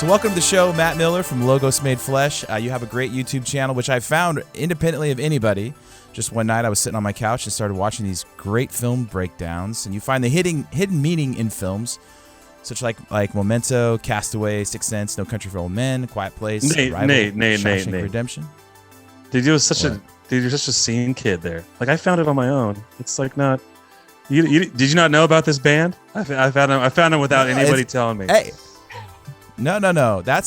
So welcome to the show, Matt Miller from Logos Made Flesh. You have a great YouTube channel, which I found independently of anybody. Just one night I was sitting on my couch and started watching these great film breakdowns, and you find the hidden meaning in films, such like Memento, Castaway, Sixth Sense, No Country for Old Men, Quiet Place, Arrival, Shawshank Redemption. Dude, you're such a scene kid there. Like, I found it on my own. It's like not. Did you not know about this band? I found them without anybody telling me. Hey. No. That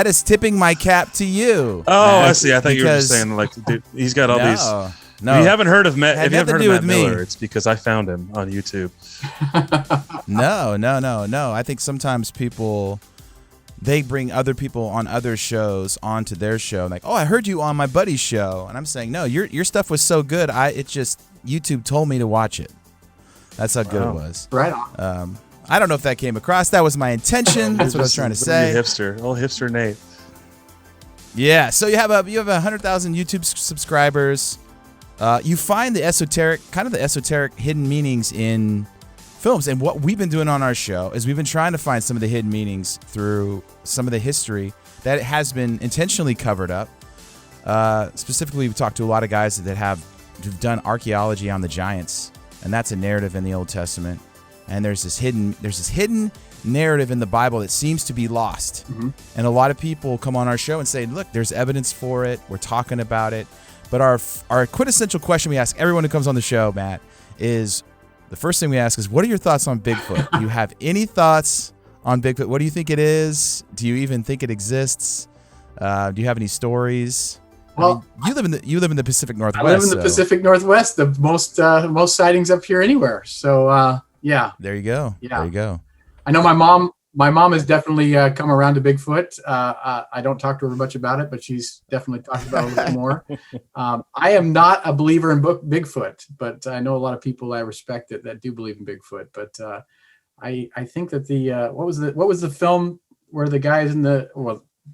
is tipping my cap to you. Oh, Matt, I see. I thought you were just saying, like, dude, he's got all these. No, if you haven't heard of Matt Miller, it's because I found him on YouTube. No. I think sometimes people, they bring other people on other shows onto their show. Like, oh, I heard you on my buddy's show, and I'm saying, no, your stuff was so good. YouTube told me to watch it. That's how good it was. Right on. I don't know if that came across. That was my intention. That's what I was trying to say. Old hipster Nate. Yeah. So you have 100,000 YouTube subscribers. You find the esoteric hidden meanings in films, and what we've been doing on our show is we've been trying to find some of the hidden meanings through some of the history that has been intentionally covered up. Specifically, we talked to a lot of guys who've done archaeology on the giants, and that's a narrative in the Old Testament. And there's this hidden narrative in the Bible that seems to be lost. Mm-hmm. And a lot of people come on our show and say, look, there's evidence for it. We're talking about it. But our quintessential question we ask everyone who comes on the show, Matt, is the first thing we ask is, what are your thoughts on Bigfoot? Do you have any thoughts on Bigfoot? What do you think it is? Do you even think it exists? Do you have any stories? Well, I mean, you live in the Pacific Northwest. I live in the Pacific Northwest. The most sightings up here anywhere. So yeah. There you go. Yeah. There you go. I know my mom has definitely come around to Bigfoot. I don't talk to her much about it, but she's definitely talked about it a little more. I am not a believer in Bigfoot, but I know a lot of people I respect that do believe in Bigfoot. But I think that what was the film where the guys in the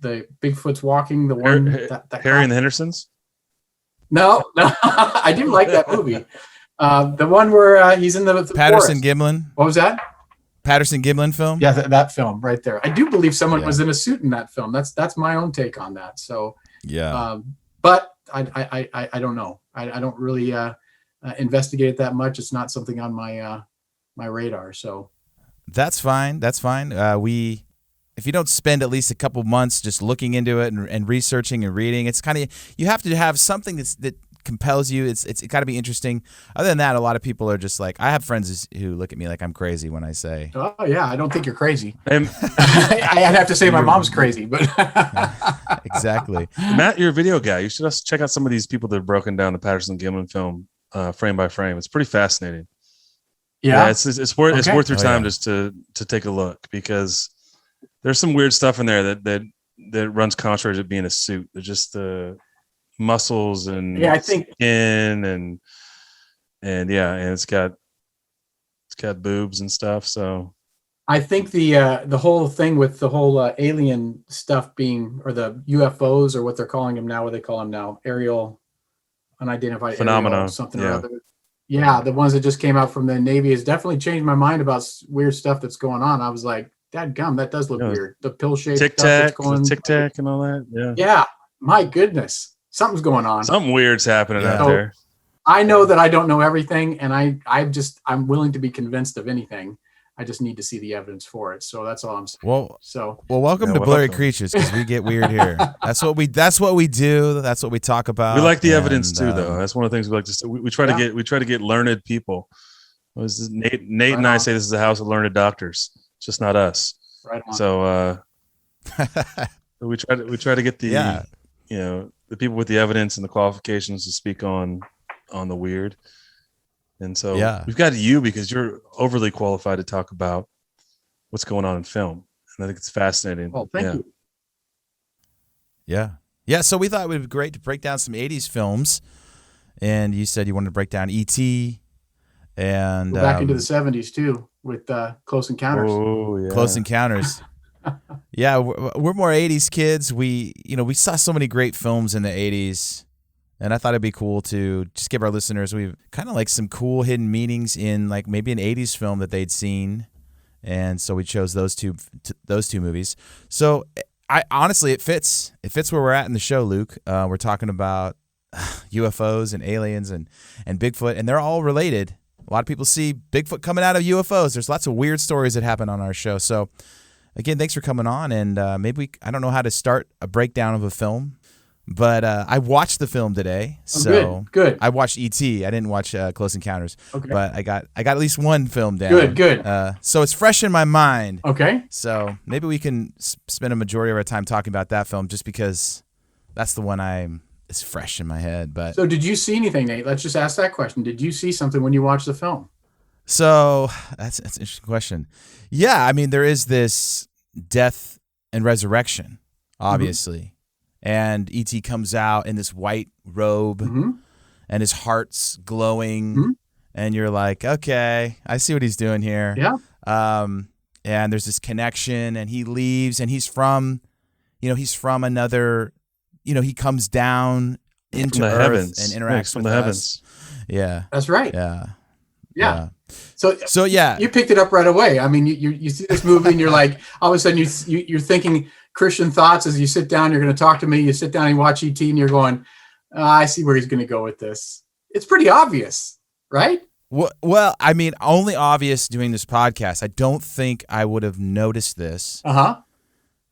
Bigfoot's walking, the one that Harry and the Hendersons? No, I do like that movie. The one where he's in the Patterson forest. Gimlin. What was that? Patterson Gimlin film? Yeah, that film right there. I do believe someone was in a suit in that film. That's my own take on that. So yeah. But I don't know. I don't really investigate it that much. It's not something on my radar. So that's fine. That's fine. If you don't spend at least a couple months just looking into it and researching and reading, it's kind of, you have to have something that compels you. It's got to be interesting. Other than that, a lot of people are just like, I have friends who look at me like I'm crazy when I say, oh yeah, I don't think you're crazy. I'd have to say my mom's crazy, but exactly. Matt, you're a video guy. You should also check out some of these people that have broken down the Patterson Gimlin film frame by frame. It's pretty fascinating. Yeah, it's worth your time just to take a look, because there's some weird stuff in there that runs contrary to being a suit. They're just the muscles and skin and it's got boobs and stuff. So I think the whole thing with the whole alien stuff being, or the UFOs, or what they're calling them now, aerial unidentified phenomena, something or other. Yeah, the ones that just came out from the Navy has definitely changed my mind about weird stuff that's going on. I was like, dadgum, that does look weird. The pill-shaped Tic Tac and all that. Yeah. Yeah, my goodness. Something's going on. Something weird's happening out there. I know that I don't know everything, and I'm willing to be convinced of anything. I just need to see the evidence for it. So that's all I'm saying. Well, welcome to Blurry Creatures, because we get weird here. That's what we do. That's what we talk about. We like the evidence too, though. That's one of the things we like to say. We try to get learned people. Nate and I say this is a house of learned doctors. It's just not us. Right on. So we try to get the the people with the evidence and the qualifications to speak on the weird. And so we've got you because you're overly qualified to talk about what's going on in film. And I think it's fascinating. Oh, thank you. Yeah. Yeah. So we thought it would be great to break down some 80s films. And you said you wanted to break down E.T. and go back into the 70s too with Close Encounters. Oh, yeah. Close Encounters. Yeah, we're more 80s kids. We saw so many great films in the 80s. And I thought it'd be cool to just give our listeners, we've kind of like some cool hidden meanings in like maybe an 80s film that they'd seen and so we chose those two movies. So I honestly, it fits where we're at in the show, Luke. We're talking about UFOs and aliens and Bigfoot, and they're all related. A lot of people see Bigfoot coming out of UFOs. There's lots of weird stories that happen on our show. So again, thanks for coming on, and I don't know how to start a breakdown of a film, but I watched the film today. So good. I watched E.T. I didn't watch Close Encounters, okay. But I got at least one film down. Good. So it's fresh in my mind. Okay. So maybe we can spend a majority of our time talking about that film, just because that's the one it's fresh in my head. But so did you see anything, Nate? Let's just ask that question. Did you see something when you watched the film? So that's an interesting question. Yeah, I mean, there is this death and resurrection, obviously. And E.T. comes out in this white robe, and his heart's glowing, and you're like, okay, I see what he's doing here. Yeah. And there's this connection, and he leaves, and he's from another, he comes down into Earth heavens. and interacts from with the us. Heavens. Yeah. That's right. Yeah. So yeah, you picked it up right away. I mean, you see this movie and you're like, all of a sudden you're thinking Christian thoughts as you sit down. You're going to talk to me. You sit down and you watch ET, and you're going, I see where he's going to go with this. It's pretty obvious, right? Well, I mean, only obvious doing this podcast. I don't think I would have noticed this a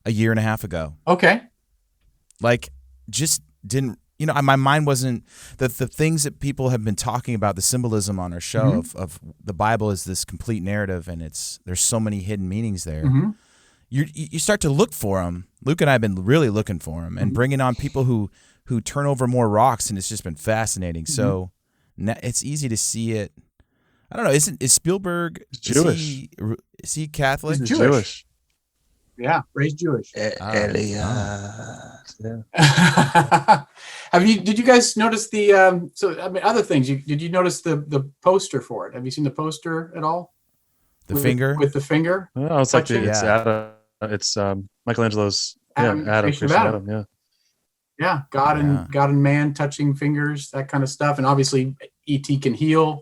year and a half ago. Okay. Like, just didn't. My mind wasn't the things that people have been talking about, the symbolism on our show of the Bible is this complete narrative, and there's so many hidden meanings there. You start to look for them. Luke and I have been really looking for them, and bringing on people who turn over more rocks, and it's just been fascinating. So it's easy to see it. I don't know. Is Spielberg Jewish? Is he Catholic? He's Jewish. Yeah, raised Jewish. Elliot. Yeah. Did you guys notice other things? Did you notice the poster for it? Have you seen the poster at all? Finger? With the finger? Oh, it's like it's Adam. It's Michelangelo's Adam. Creation of Adam. Yeah. Yeah, God and man touching fingers, that kind of stuff. And obviously E.T. can heal.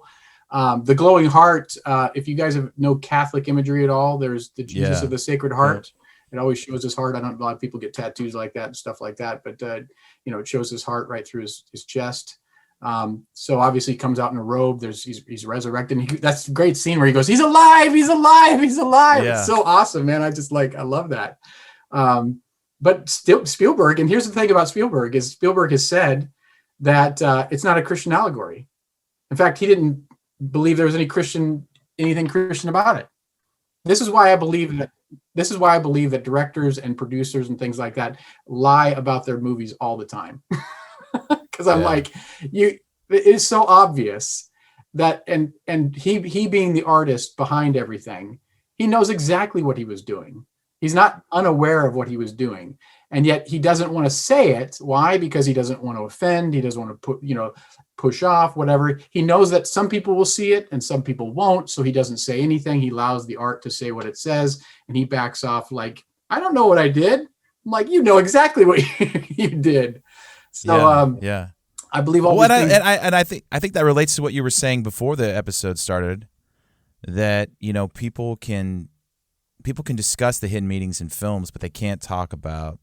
The glowing heart, if you guys know Catholic imagery at all, there's the Jesus of the Sacred Heart. Yeah. It always shows his heart. I don't know, a lot of people get tattoos like that and stuff like that, but it shows his heart right through his chest. So obviously he comes out in a robe. He's resurrected. That's a great scene where he goes, he's alive. Yeah. It's so awesome, man. I love that. But still Spielberg, and here's the thing about Spielberg is Spielberg has said that it's not a Christian allegory. In fact, he didn't believe there was anything Christian about it. This is why I believe that directors and producers and things like that lie about their movies all the time. Because I'm like, it is so obvious that, and he being the artist behind everything, he knows exactly what he was doing. He's not unaware of what he was doing, and yet he doesn't want to say it. Why? Because he doesn't want to offend. He doesn't want to push off, whatever. He knows that some people will see it and some people won't, so he doesn't say anything. He allows the art to say what it says, and he backs off like, I don't know what I did. I'm like, you know exactly what you did. So I believe all. I think that relates to what you were saying before the episode started, that people can discuss the hidden meanings in films, but they can't talk about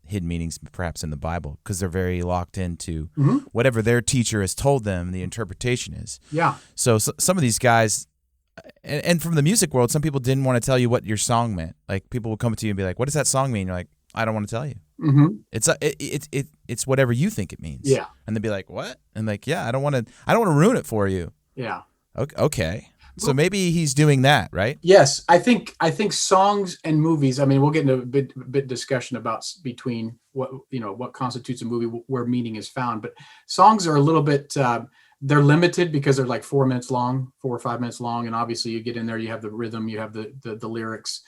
hidden meanings perhaps in the Bible because they're very locked into whatever their teacher has told them the interpretation is. Yeah. So some of these guys, and from the music world, some people didn't want to tell you what your song meant. Like, people would come to you and be like, what does that song mean? You're like, I don't want to tell you. It's whatever you think it means. Yeah. And they'd be like, what? And like, yeah, I don't want to ruin it for you. Yeah. Okay. So maybe he's doing that, right? Yes, I think songs and movies. I mean, we'll get into a bit discussion about between what constitutes a movie, where meaning is found. But songs are a little bit they're limited because they're like 4 minutes long, 4 or 5 minutes long, and obviously you get in there, you have the rhythm, you have the lyrics,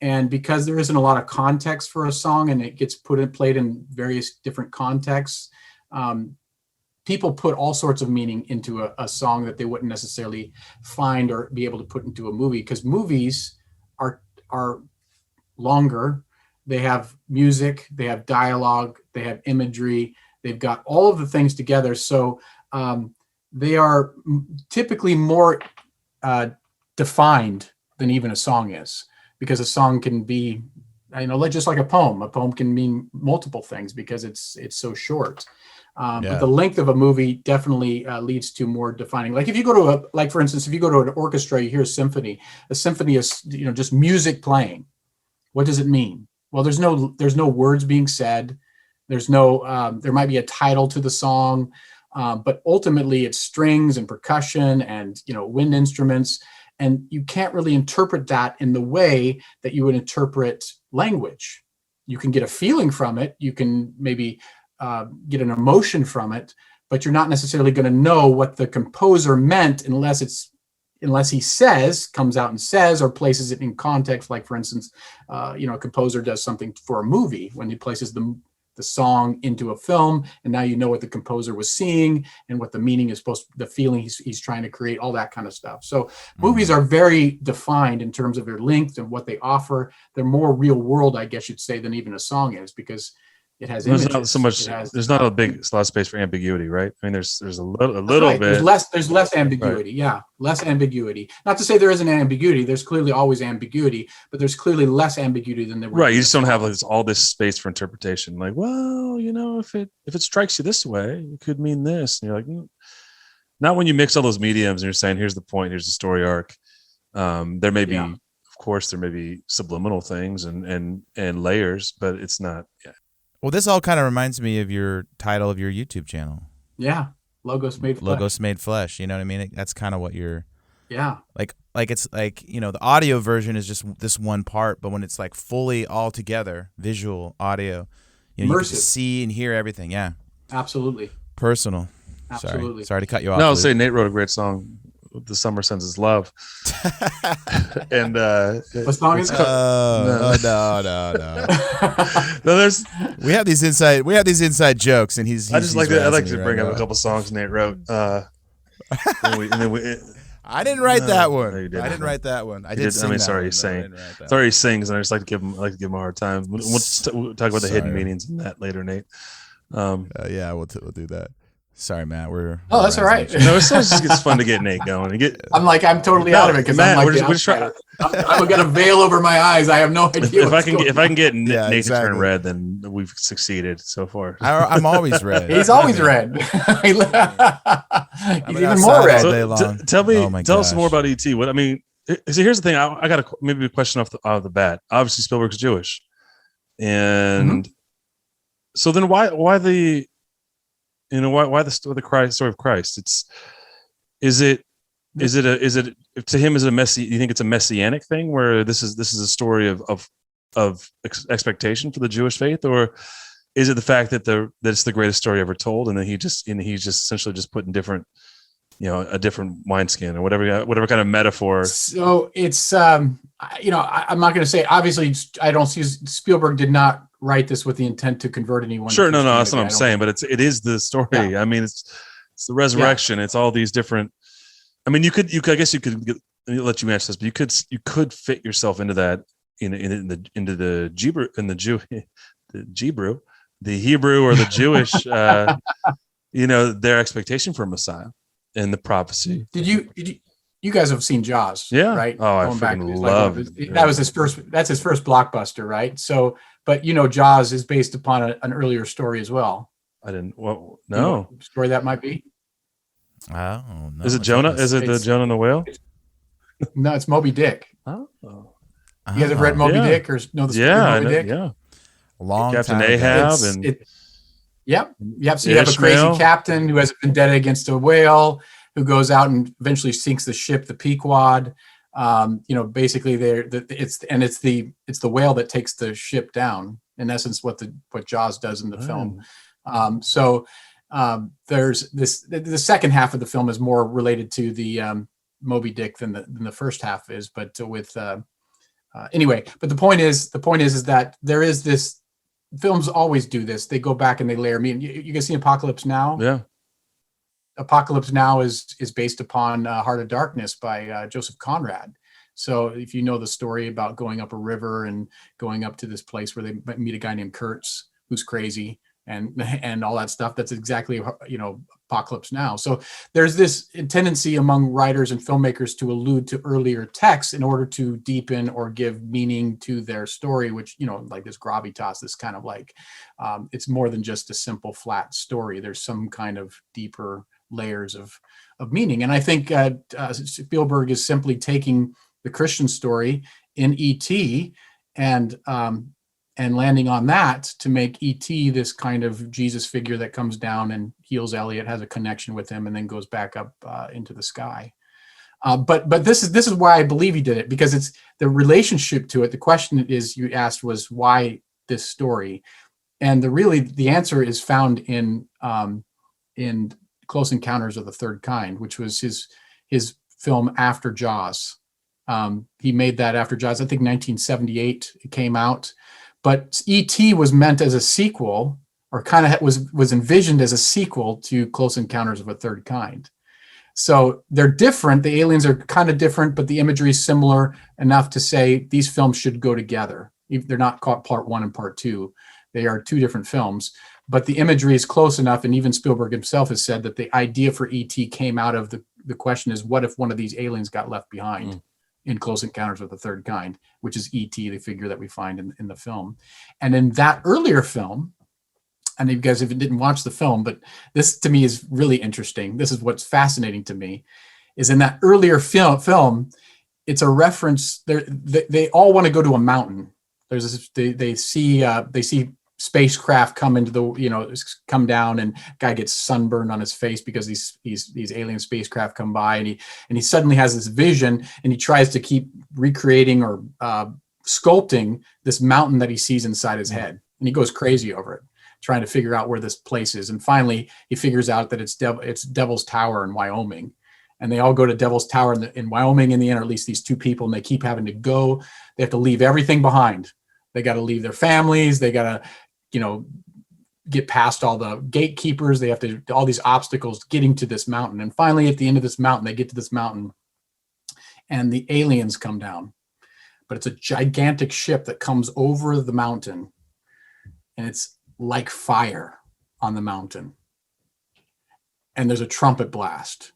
and because there isn't a lot of context for a song, and it gets played in various different contexts. People put all sorts of meaning into a song that they wouldn't necessarily find or be able to put into a movie, because movies are longer. They have music, they have dialogue, they have imagery, they've got all of the things together. So they are typically more defined than even a song is, because a song can be, just like a poem can mean multiple things because it's so short. But the length of a movie definitely leads to more defining. Like if you go to for instance, if you go to an orchestra, you hear a symphony. A symphony is, just music playing. What does it mean? Well, there's no words being said. There's no, there might be a title to the song, but ultimately it's strings and percussion and, wind instruments. And you can't really interpret that in the way that you would interpret language. You can get a feeling from it. You can maybe get an emotion from it, but you're not necessarily going to know what the composer meant unless he comes out and says, or places it in context. Like for instance, a composer does something for a movie when he places the song into a film, and now you know what the composer was seeing and what the meaning is the feeling he's trying to create, all that kind of stuff. So movies are very defined in terms of their length and what they offer. They're more real world, I guess you'd say, than even a song is, because it has images. There's not so much. There's not a lot of space for ambiguity, right? I mean, there's a little bit. There's less ambiguity. Right. Yeah, less ambiguity. Not to say there isn't ambiguity. There's clearly always ambiguity, but there's clearly less ambiguity than there was. Right. You just don't have all this space for interpretation. Like, well, if it strikes you this way, it could mean this, and you're like, not when you mix all those mediums and you're saying, here's the point, here's the story arc. There may be, of course, there may be subliminal things and layers, but it's not. Yeah. Well, this all kind of reminds me of your title of your YouTube channel. Yeah, Logos Made Flesh. Logos Made Flesh. You know what I mean? That's kind of what you're. Yeah. Like it's like, the audio version is just this one part, but when it's like fully all together, visual, audio, you can see and hear everything. Yeah. Absolutely. Personal. Absolutely. Sorry to cut you off. No, I'll say Nate wrote a great song. The Summer Sends His Love. And what song is it? No. No, we have these inside jokes, and he's I like to bring up a couple songs Nate wrote. I didn't write that one. No, I didn't write that one. I did. Sorry, he's saying. Sorry, he sings, and I just like to give him a hard time. We'll talk about the hidden meanings in that later, Nate. Yeah, we'll do that. Sorry, Matt. That's all right. No, it's just fun to get Nate going. I'm totally out of it because we're just trying. I've got a veil over my eyes. I have no idea. If I can get Nate to turn red, then we've succeeded so far. I'm always red. He's always red. He's even more red. So tell us more about ET. What I mean. So here's the thing. I got maybe a question off the bat. Obviously, Spielberg's Jewish, and so then why the story of Christ? Is it to him is it a messy? You think it's a messianic thing where this is a story of expectation for the Jewish faith, or is it the fact that it's the greatest story ever told, and then he's just essentially just putting different, a different wineskin or whatever kind of metaphor? So it's I'm not going to say, obviously I don't see Spielberg did not write this with the intent to convert anyone. Sure, no, that's what I'm saying. But it is the story. Yeah. I mean, it's the resurrection. Yeah. It's all these different. I mean, I guess you could let you answer this, but you could fit yourself into that into the Hebrew or the Jewish, their expectation for Messiah and the prophecy. Did you guys have seen Jaws? Yeah. Right. Oh, I freaking love it. That was his first. That's his first blockbuster, right? So. But Jaws is based upon an earlier story as well. I didn't. Well, no story that might be. Oh no! Is it Jonah? Is it the Jonah and the whale? No, it's Moby Dick. Oh, you guys have read Moby Dick or know the story of Moby Dick? Yeah, long Captain time Ahab Yep. So you have a crazy captain who has a vendetta against a whale, who goes out and eventually sinks the ship, the Pequod. Basically it's the whale that takes the ship down, in essence, what Jaws does in the film. There's the second half of the film is more related to the Moby Dick than the first half is, but anyway, but the point is that there is this, films always do this. They go back and they layer meaning. You guys see Apocalypse Now? Yeah. Apocalypse Now is based upon Heart of Darkness by Joseph Conrad. So if you know the story about going up a river and going up to this place where they meet a guy named Kurtz who's crazy, and all that stuff. That's exactly, Apocalypse Now. So there's this tendency among writers and filmmakers to allude to earlier texts in order to deepen or give meaning to their story, which, like this gravitas, this kind of like, it's more than just a simple flat story. There's some kind of deeper layers of meaning. And I think Spielberg is simply taking the Christian story in E.T. and landing on that to make E.T. this kind of Jesus figure that comes down and heals Elliot, has a connection with him, and then goes back up into the sky. But this is why I believe he did it, because it's the relationship to it. The question you asked was why this story, and the answer is found in Close Encounters of the Third Kind, which was his film after Jaws. He made that after Jaws. I think 1978 it came out. But E.T. was meant as a sequel, or kind of was envisioned as a sequel to Close Encounters of a Third Kind. So they're different. The aliens are kind of different, but the imagery is similar enough to say these films should go together. They're not called part one and part two. They are two different films, but the imagery is close enough. And even Spielberg himself has said that the idea for E.T. came out of the question is, what if one of these aliens got left behind in Close Encounters of the Third Kind, which is E.T., the figure that we find in the film. And in that earlier film, and you guys didn't watch the film, but this to me is really interesting. This is what's fascinating to me, is in that earlier film, it's a reference. They all want to go to a mountain. They see spacecraft come come down, and guy gets sunburned on his face because these alien spacecraft come by, and he suddenly has this vision, and he tries to keep recreating or sculpting this mountain that he sees inside his head, and he goes crazy over it, trying to figure out where this place is. And finally he figures out that it's Devil's Tower in Wyoming, and they all go to Devil's Tower in Wyoming in the end, or at least these two people, and they keep having to go. They have to leave everything behind. They got to leave their families. They got to, get past all the gatekeepers. They have to do all these obstacles getting to this mountain. And finally, at the end of this mountain, they get to this mountain and the aliens come down. But it's a gigantic ship that comes over the mountain, and it's like fire on the mountain. And there's a trumpet blast,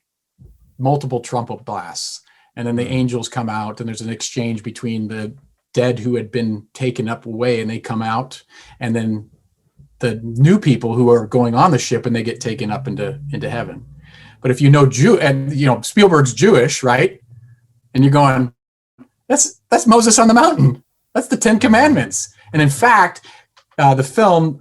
multiple trumpet blasts. And then the angels come out, and there's an exchange between the dead who had been taken up away, and they come out, and then the new people who are going on the ship, and they get taken up into heaven. But if Spielberg's Jewish, right? And you're going, that's Moses on the mountain. That's the 10 Commandments. And in fact, the film,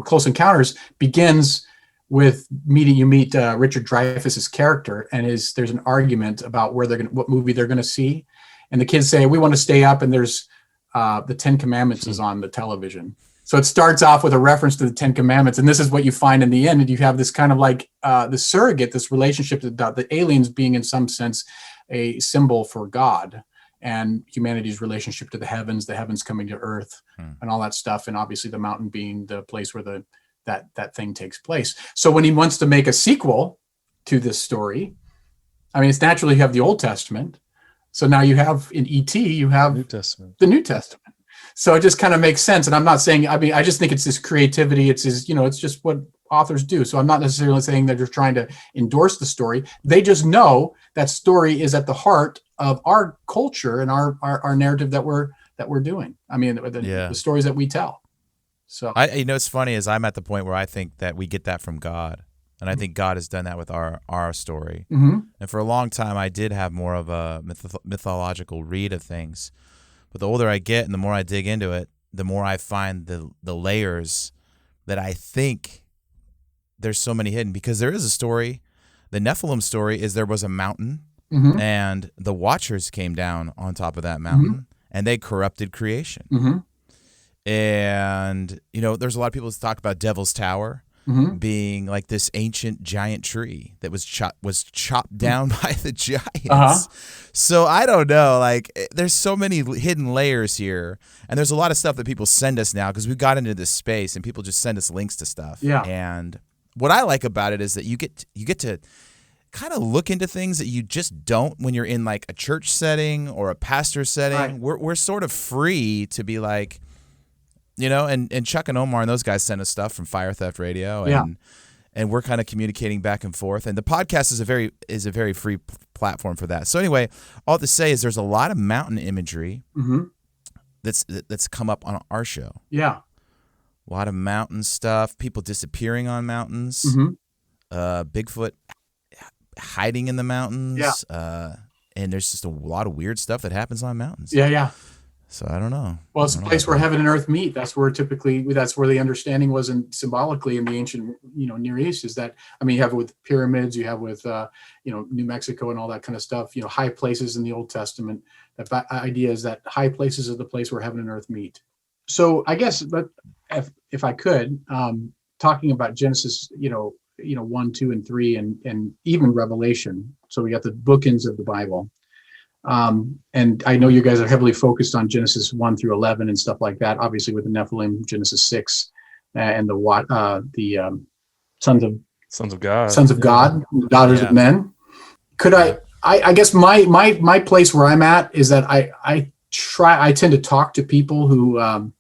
Close Encounters begins with you meet Richard Dreyfuss's character, and there's an argument about what movie they're going to see. And the kids say, we want to stay up, and there's the 10 Commandments is on the television. So it starts off with a reference to the 10 Commandments. And this is what you find in the end. And you have this kind of like the surrogate, this relationship about the aliens being in some sense a symbol for God and humanity's relationship to the heavens coming to earth and all that stuff. And obviously the mountain being the place where that thing takes place. So when he wants to make a sequel to this story, I mean, it's naturally you have the Old Testament. So now you have in E.T., you have the New Testament. So it just kind of makes sense. And I'm not saying, I just think it's this creativity. It's just what authors do. So I'm not necessarily saying that they're trying to endorse the story. They just know that story is at the heart of our culture and our narrative that we're doing. I mean, the stories that we tell. So it's funny is I'm at the point where I think that we get that from God. And I think God has done that with our story. Mm-hmm. And for a long time, I did have more of a mythological read of things. But the older I get and the more I dig into it, the more I find the layers that I think there's so many hidden. Because there is a story. The Nephilim story is there was a mountain, and the Watchers came down on top of that mountain, and they corrupted creation. Mm-hmm. And, there's a lot of people that talk about Devil's Tower. Mm-hmm. Being like this ancient giant tree that was chopped down by the giants. Uh-huh. So I don't know, like there's so many hidden layers here, and there's a lot of stuff that people send us now because we got into this space and people just send us links to stuff. Yeah. And what I like about it is that you get to kind of look into things that you just don't when you're in like a church setting or a pastor setting. Right. We're sort of free to be like, and Chuck and Omar and those guys send us stuff from Fire Theft Radio, and we're kind of communicating back and forth. And the podcast is a very free platform for that. So anyway, all to say is there's a lot of mountain imagery that's come up on our show. Yeah, a lot of mountain stuff, people disappearing on mountains, Bigfoot hiding in the mountains, and there's just a lot of weird stuff that happens on mountains. Yeah. So I don't know. Well, it's a place where heaven and earth meet. That's where the understanding was, symbolically in the ancient, Near East, is that, you have with pyramids, you have with, New Mexico and all that kind of stuff, high places in the Old Testament. That idea is that high places are the place where heaven and earth meet. So I guess, but if I could, talking about Genesis, 1, 2, and 3, and even Revelation. So we got the bookends of the Bible. And I know you guys are heavily focused on Genesis 1 through 11 and stuff like that. Obviously, with the Nephilim, Genesis 6, and the sons of God, daughters of men. Could I guess my place where I'm at is that I tend to talk to people who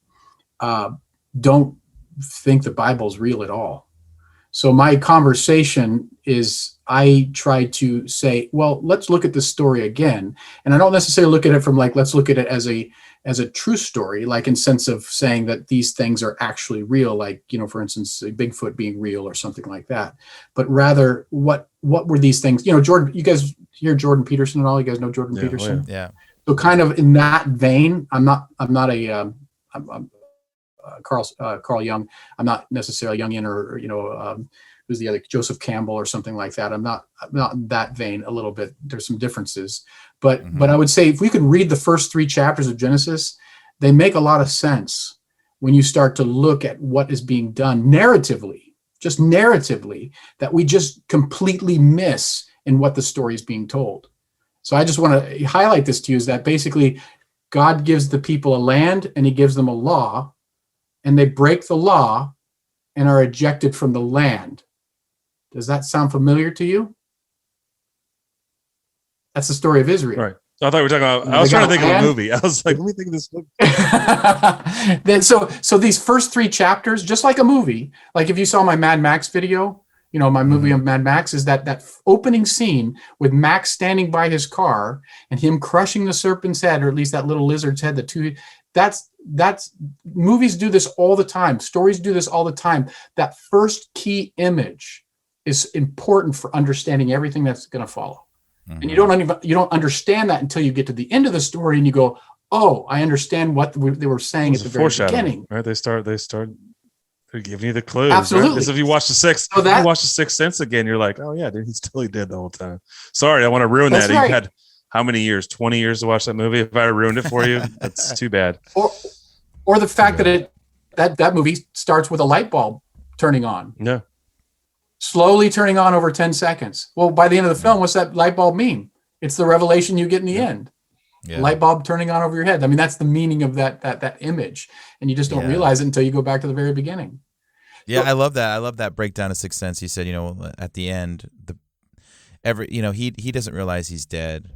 don't think the Bible's real at all. So my conversation is, I try to say, well, let's look at this story again. And I don't necessarily look at it from let's look at it as a true story, in sense of saying that these things are actually real, for instance, Bigfoot being real or something like that. But rather, what were these things? Jordan, you guys hear Jordan Peterson at all? You guys know Jordan Peterson? Yeah. So kind of in that vein, I'm not Carl Jung. I'm not necessarily Jungian or who's the other, Joseph Campbell or something like that. I'm not in that vein a little bit. There's some differences, but I would say if we could read the first 3 chapters of Genesis, they make a lot of sense when you start to look at what is being done narratively, that we just completely miss in what the story is being told. So I just want to highlight this to you, is that basically God gives the people a land and he gives them a law, and they break the law and are ejected from the land. Does that sound familiar to you? That's the story of Israel. Right. So I thought we were talking about, I was trying to think of a movie. I was like, let me think of this movie. So these first 3 chapters, just like a movie, like if you saw my Mad Max video, my movie of Mad Max, is that opening scene with Max standing by his car and him crushing the serpent's head, or at least that little lizard's head, that's movies do this all the time. Stories do this all the time. That first key image is important for understanding everything that's going to follow. And you don't understand that until you get to the end of the story and you go, oh, I understand what they were saying at the very beginning. Right? They start giving you the clues. Absolutely. Because if you watch the Sixth Sense again, you're like, oh yeah, dude, he's totally dead the whole time. Sorry, I want to ruin that. Right. You had how many years? 20 years to watch that movie. If I ruined it for you, that's too bad. Or the fact that movie starts with a light bulb turning on. Yeah. Slowly turning on over 10 seconds. Well, by the end of the film, what's that light bulb mean? It's the revelation you get in the end. Yeah. Light bulb turning on over your head. That's the meaning of that image. And you just don't realize it until you go back to the very beginning. Yeah, I love that. I love that breakdown of Sixth Sense. He said, at the end, he doesn't realize he's dead,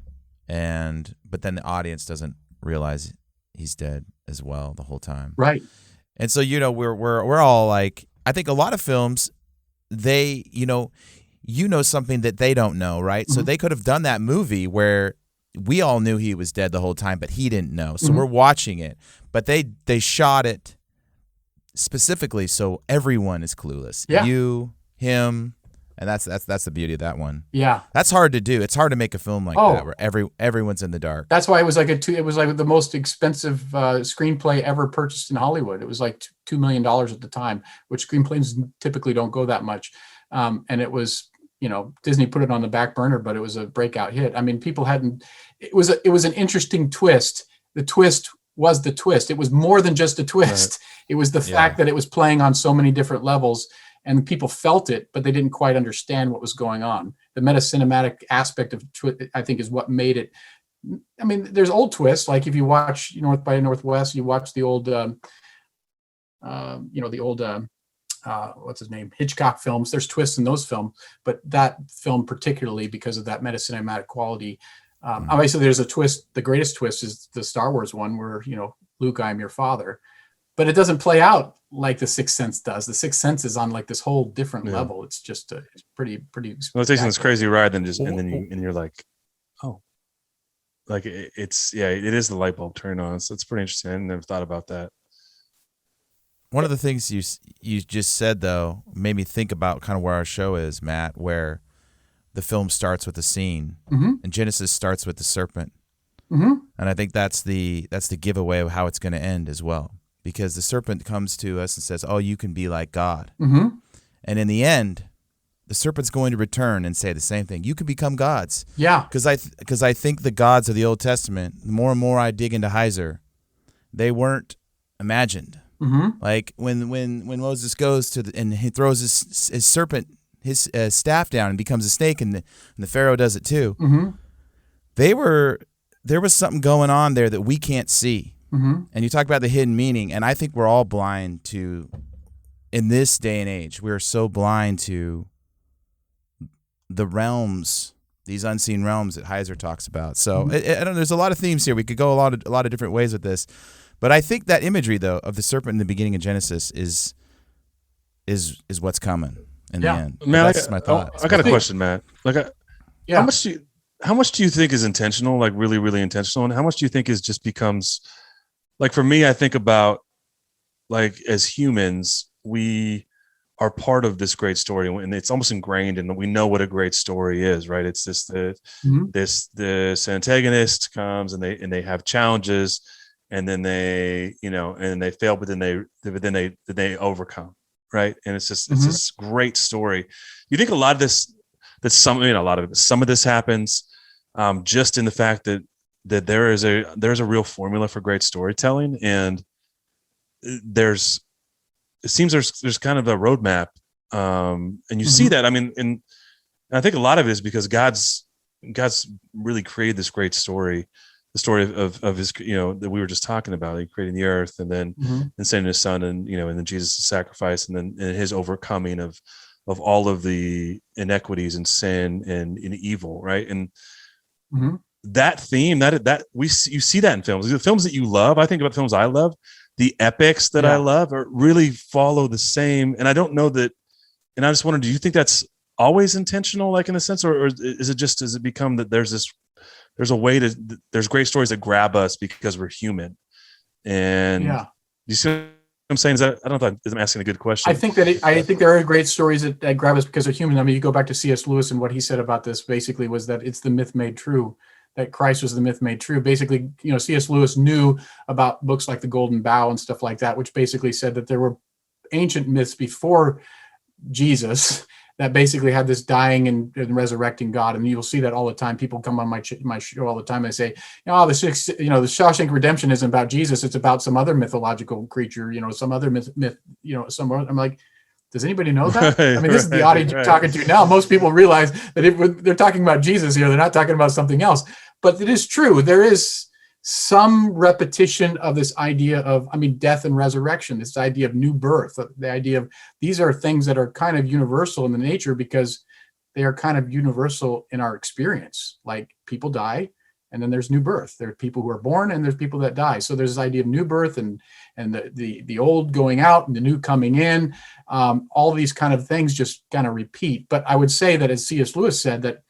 but then the audience doesn't realize he's dead as well the whole time. Right. And so we're all like, I think a lot of films, they something that they don't know, right? So they could have done that movie where we all knew he was dead the whole time, but he didn't know. So we're watching it, but they shot it specifically so everyone is clueless. Yeah. You, him, and that's the beauty of that one. Yeah, that's hard to do. It's hard to make a film like that where everyone's in the dark. That's why it was like the most expensive screenplay ever purchased in Hollywood. It was like $2 million at the time, which screenplays typically don't go that much. And it was, Disney put it on the back burner, but it was a breakout hit. People hadn't. It was an interesting twist. The twist was the twist. It was more than just a twist. Right. It was the fact that it was playing on so many different levels. And people felt it, but they didn't quite understand what was going on. The meta-cinematic aspect of I think, is what made it. There's old twists. Like if you watch North by Northwest, you watch the old, what's his name? Hitchcock films. There's twists in those films, but that film particularly because of that meta-cinematic quality. Obviously, there's a twist. The greatest twist is the Star Wars one where, Luke, I am your father. but it doesn't play out like The Sixth Sense does. The Sixth Sense is on like this whole different level. It's just it's pretty. Well, it takes this crazy ride, and you're like, oh, like it is the light bulb turn on. So it's pretty interesting. I never thought about that. One of the things you just said though made me think about kind of where our show is, Matt, where the film starts with a scene, and Genesis starts with the serpent, and I think that's the giveaway of how it's going to end as well, because the serpent comes to us and says, "Oh, you can be like God," and in the end, the serpent's going to return and say the same thing. You can become gods. Yeah, because I think the gods of the Old Testament, the more and more I dig into Heiser, they weren't imagined. Like when Moses goes and he throws his serpent, his staff down and becomes a snake, and the Pharaoh does it too. There was something going on there that we can't see. And you talk about the hidden meaning, and I think we're all blind to, in this day and age, we're so blind to the realms, these unseen realms that Heiser talks about. So I don't know, there's a lot of themes here. We could go a lot of different ways with this. But I think that imagery, though, of the serpent in the beginning of Genesis is what's coming in the end. Man, that's my thought. I got a question, Matt. Like, Yeah. How much do you think is intentional, like really, really intentional, and how much do you think is just becomes, like for me, I think about, like, as humans, we are part of this great story, and it's almost ingrained, and we know what a great story is, right? It's this this antagonist comes and they have challenges, and then they fail, but then they overcome, right? And it's just it's this great story. You think a lot of this, some of this happens just in the fact that there's a real formula for great storytelling, and it seems there's kind of a roadmap, and you see that. I mean, and I think a lot of it is because God's really created this great story, the story of his, that we were just talking about, like creating the earth, and then and sending his son, and and then Jesus' sacrifice, and then his overcoming of all of the inequities and sin and evil, right? And that theme, that you see that in films. The films that you love, I think about films I love, the epics that I love really follow the same. And I don't know that, and I just wonder, do you think that's always intentional, like in a sense, or is it just, does it become that there's great stories that grab us because we're human? And you see what I'm saying? I don't know if I'm asking a good question. I think there are great stories that grab us because they're human. I mean, you go back to C.S. Lewis, and what he said about this basically was that it's the myth made true, that Christ was the myth made true. Basically, C.S. Lewis knew about books like The Golden Bough and stuff like that, which basically said that there were ancient myths before Jesus that basically had this dying and resurrecting God. And you'll see that all the time. People come on my show all the time. They say, the Shawshank Redemption isn't about Jesus. It's about some other mythological creature, some other myth, I'm like, does anybody know that? I mean, this is the audience you're talking to now. Most people realize that if they're talking about Jesus here, they're not talking about something else. But it is true. There is some repetition of this idea of, death and resurrection, this idea of new birth, the idea of these are things that are kind of universal in the nature because they are kind of universal in our experience. Like people die and then there's new birth. There are people who are born and there's people that die. So there's this idea of new birth and the old going out and the new coming in. All these kind of things just kind of repeat. But I would say that, as C.S. Lewis said, that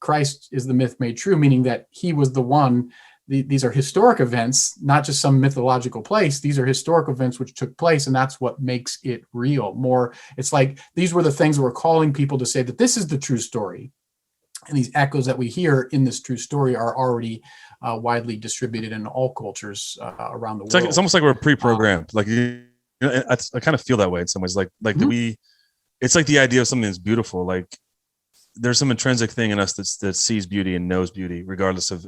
Christ is the myth made true, meaning that he was the one. These are historic events, not just some mythological place. These are historic events which took place, and that's what makes it real. More, it's like these were the things that were calling people to say that this is the true story. And these echoes that we hear in this true story are already widely distributed in all cultures around the world. It's almost like we're pre-programmed. I kind of feel that way in some ways. It's like the idea of something that's beautiful. Like there's some intrinsic thing in us that sees beauty and knows beauty, regardless of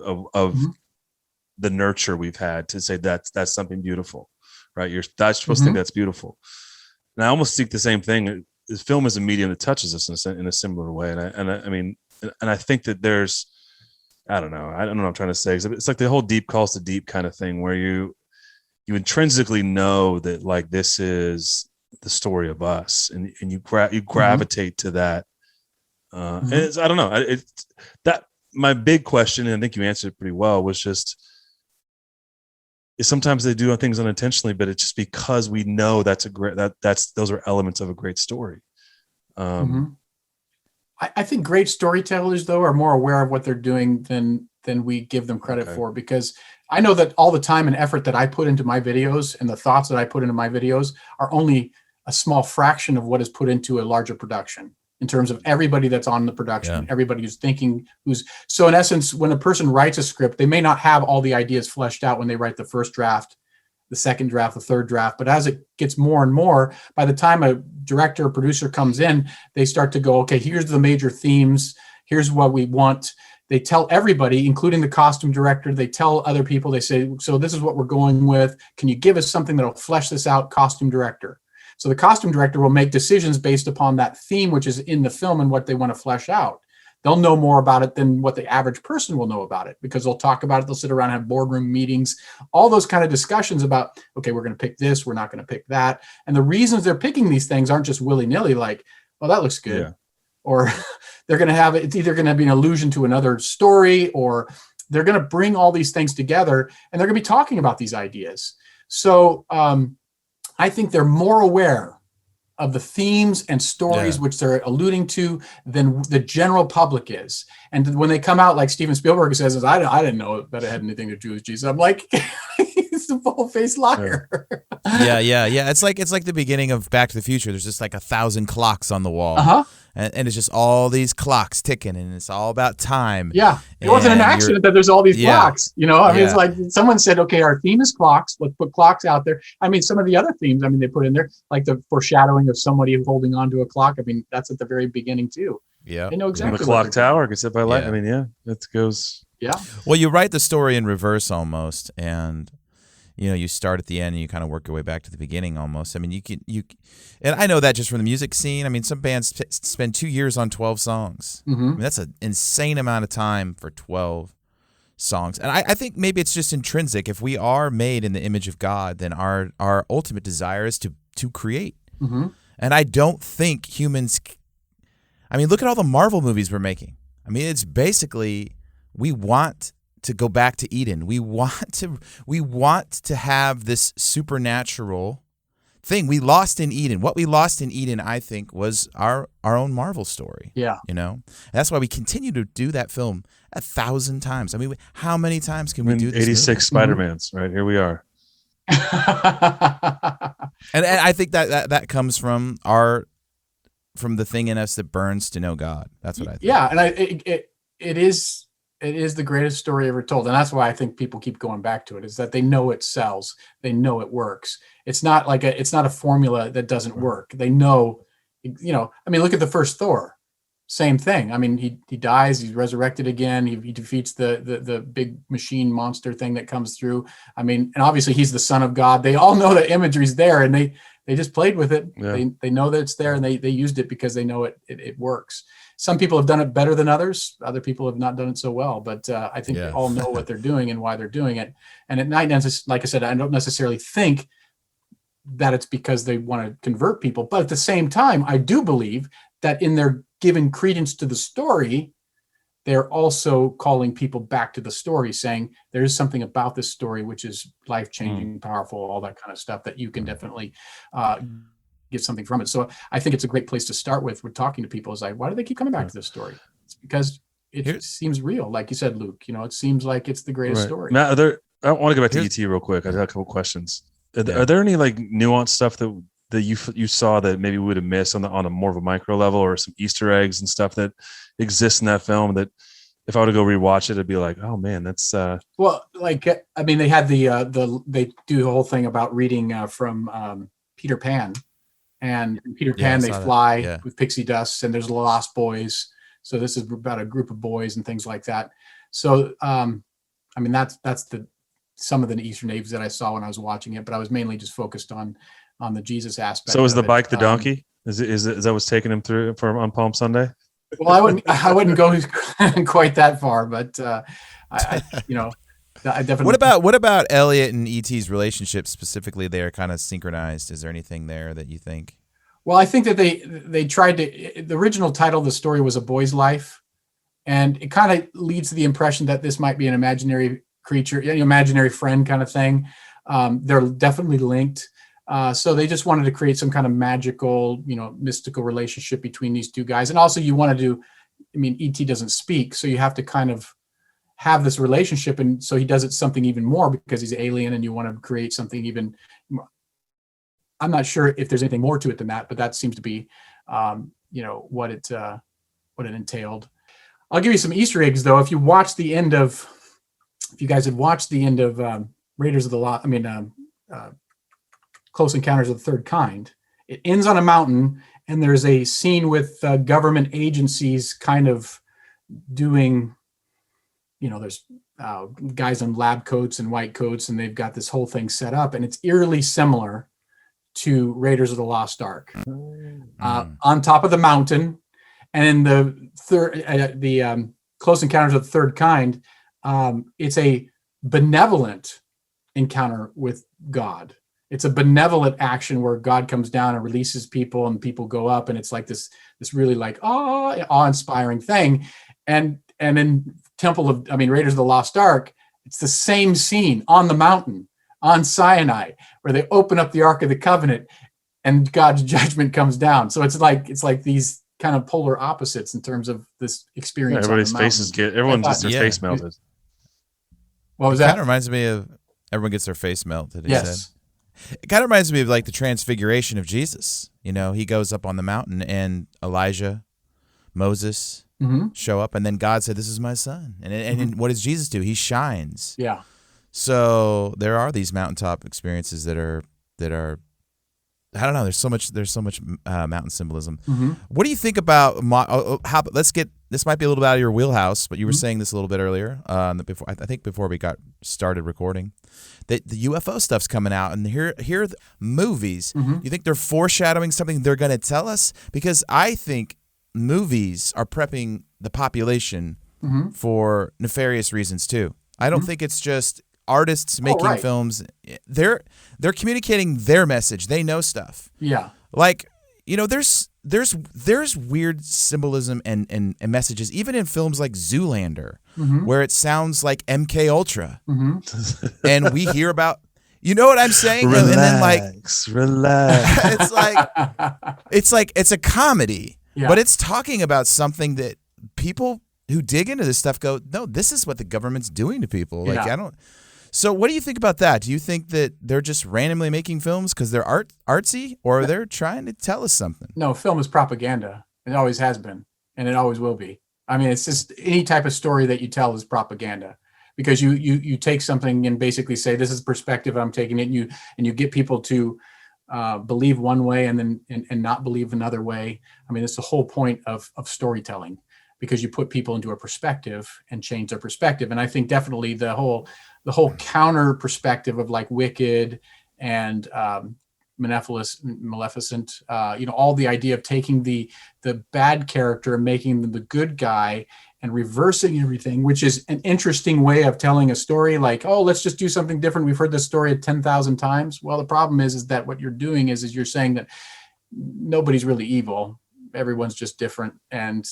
the nurture we've had to say that's something beautiful, right? You're supposed to think that's beautiful. And I almost think the same thing. Film is a medium that touches us in a similar way. And I think that there's, I don't know what I'm trying to say. It's like the whole deep calls to deep kind of thing, where you intrinsically know that, like, this is the story of us, and you gravitate to that. And I don't know. That my big question, and I think you answered it pretty well, was just, sometimes they do things unintentionally, but it's just because we know those are elements of a great story. I think great storytellers, though, are more aware of what they're doing than we give them credit for, because I know that all the time and effort that I put into my videos and the thoughts that I put into my videos are only a small fraction of what is put into a larger production in terms of everybody that's on the production, everybody who's thinking, so in essence, when a person writes a script, they may not have all the ideas fleshed out when they write the first draft, the second draft, the third draft. But as it gets more and more, by the time a director or producer comes in, they start to go, okay, here's the major themes. Here's what we want. They tell everybody, including the costume director, they tell other people, they say, so this is what we're going with. Can you give us something that'll flesh this out, costume director? So the costume director will make decisions based upon that theme, which is in the film and what they want to flesh out. They'll know more about it than what the average person will know about it, because they'll talk about it. They'll sit around and have boardroom meetings, all those kind of discussions about, okay, we're going to pick this, we're not going to pick that. And the reasons they're picking these things aren't just willy-nilly, like, well, that looks good. Yeah. Or they're going to have, it's either going to be an allusion to another story, or they're going to bring all these things together and they're going to be talking about these ideas. So I think they're more aware of the themes and stories which they're alluding to than the general public is. And when they come out, like Steven Spielberg says, I didn't know that it had anything to do with Jesus. I'm like, he's a full-faced liar. Yeah. It's like the beginning of Back to the Future. There's just like 1,000 clocks on the wall. And it's just all these clocks ticking, and it's all about time. Yeah. It wasn't an accident that there's all these clocks. You know, I mean, it's like someone said, okay, our theme is clocks. Let's put clocks out there. I mean, some of the other themes, I mean, they put in there, like the foreshadowing of somebody holding onto a clock. I mean, that's at the very beginning too. Yeah. They know exactly. And the clock tower gets hit by light. I mean, it goes. Yeah. Well, you write the story in reverse almost, and you know, you start at the end and you kind of work your way back to the beginning almost. I mean, and I know that just from the music scene. I mean, some bands spend 2 years on 12 songs. I mean, that's an insane amount of time for 12 songs. And I think maybe it's just intrinsic. If we are made in the image of God, then our ultimate desire is to create. And I don't think humans, I mean, look at all the Marvel movies we're making. I mean, it's basically, we want to go back to Eden. We want to have this supernatural thing. We lost in Eden. What we lost in Eden, I think, was our own Marvel story. Yeah. You know? And that's why we continue to do that film 1,000 times. I mean, how many times can we do this? 86 Spider-Mans, right? Here we are. and I think that comes from the thing in us that burns to know God. That's what I think. Yeah, and it is the greatest story ever told. And that's why I think people keep going back to it, is that they know it sells. They know it works. It's not a formula that doesn't work. They know, you know, I mean, look at the first Thor, same thing. I mean, he dies, he's resurrected again. He defeats the big machine monster thing that comes through. I mean, and obviously he's the son of God. They all know the imagery's there, and they just played with it. Yeah. They know that it's there, and they used it because they know it works. Some people have done it better than others. Other people have not done it so well. But I think they all know what they're doing and why they're doing it. And at night, like I said, I don't necessarily think that it's because they want to convert people. But at the same time, I do believe that in their giving credence to the story, they're also calling people back to the story, saying there is something about this story which is life-changing, powerful, all that kind of stuff that you can definitely get something from it. So I think it's a great place to start with talking to people, is like, why do they keep coming back to this story? It's because it seems real. Like you said, Luke, you know, it seems like it's the greatest story. Matt, I want to go back to ET real quick. I got a couple questions. Are there any like nuanced stuff that you saw that maybe we would have missed on a more of a micro level, or some Easter eggs and stuff that exists in that film that if I were to go rewatch it, it'd be like, oh man, that's well, like, I mean, they had they do the whole thing about reading from Peter Pan. And in Peter Pan, they fly with pixie dust, and there's the Lost Boys. So this is about a group of boys and things like that. So, I mean, that's some of the Easter eggs that I saw when I was watching it, but I was mainly just focused on the Jesus aspect. So is the bike the donkey? Is that what's taking him through on Palm Sunday? Well, I wouldn't go quite that far, but I you know. I definitely. What about Elliot and E.T.'s relationship specifically? They are kind of synchronized. Is there anything there that you think? Well, I think that they tried to. The original title of the story was A Boy's Life, and it kind of leads to the impression that this might be an imaginary creature, imaginary friend kind of thing. They're definitely linked. So they just wanted to create some kind of magical, mystical relationship between these two guys. And also you want to do, E.T. doesn't speak, so you have to kind of have this relationship. And so he does it something even more because he's alien, and you want to create something even more. I'm not sure if there's anything more to it than that, but that seems to be, what it entailed. I'll give you some Easter eggs though. If you guys had watched the end of Raiders of the Lost, Close Encounters of the Third Kind, it ends on a mountain, and there's a scene with government agencies kind of doing, there's guys in lab coats and white coats, and they've got this whole thing set up, and it's eerily similar to Raiders of the Lost Ark. On top of the mountain. And in the Close Encounters of the Third Kind, it's a benevolent encounter with God. It's a benevolent action where God comes down and releases people, and people go up, and it's like this really like awe-inspiring thing. And in Raiders of the Lost Ark, it's the same scene on the mountain on Sinai where they open up the Ark of the Covenant and God's judgment comes down. So it's like these kind of polar opposites in terms of this experience. Everybody's faces everyone gets their face melted. What was that? It kind of reminds me of everyone gets their face melted. Yes. It kind of reminds me of like the transfiguration of Jesus. He goes up on the mountain, and Elijah, Moses show up, and then God said, "This is my son." And what does Jesus do? He shines. Yeah. So there are these mountaintop experiences that are. I don't know. There's so much mountain symbolism. What do you think about this might be a little bit out of your wheelhouse, but you were saying this a little bit earlier. Before we got started recording, that the UFO stuff's coming out, and here are the movies. You think they're foreshadowing something they're going to tell us? Because I think movies are prepping the population for nefarious reasons too. I don't think it's just artists making films. They're communicating their message. They know stuff. Yeah. Like, there's weird symbolism and messages even in films like Zoolander, where it sounds like MK Ultra. And we hear about, you know what I'm saying? Relax, and then relax. it's a comedy, yeah. But it's talking about something that people who dig into this stuff go, no, this is what the government's doing to people. Like, yeah. So what do you think about that? Do you think that they're just randomly making films because they're artsy, or they're trying to tell us something? No, film is propaganda. It always has been, and it always will be. It's just any type of story that you tell is propaganda, because you take something and basically say, this is perspective, I'm taking it, and you get people to believe one way and then and not believe another way. It's the whole point of storytelling, because you put people into a perspective and change their perspective. And I think definitely the whole counter perspective of like Wicked and Maleficent, all the idea of taking the bad character and making them the good guy and reversing everything, which is an interesting way of telling a story. Like, oh, let's just do something different. We've heard this story 10,000 times. Well, the problem is that what you're doing is you're saying that nobody's really evil. Everyone's just different, and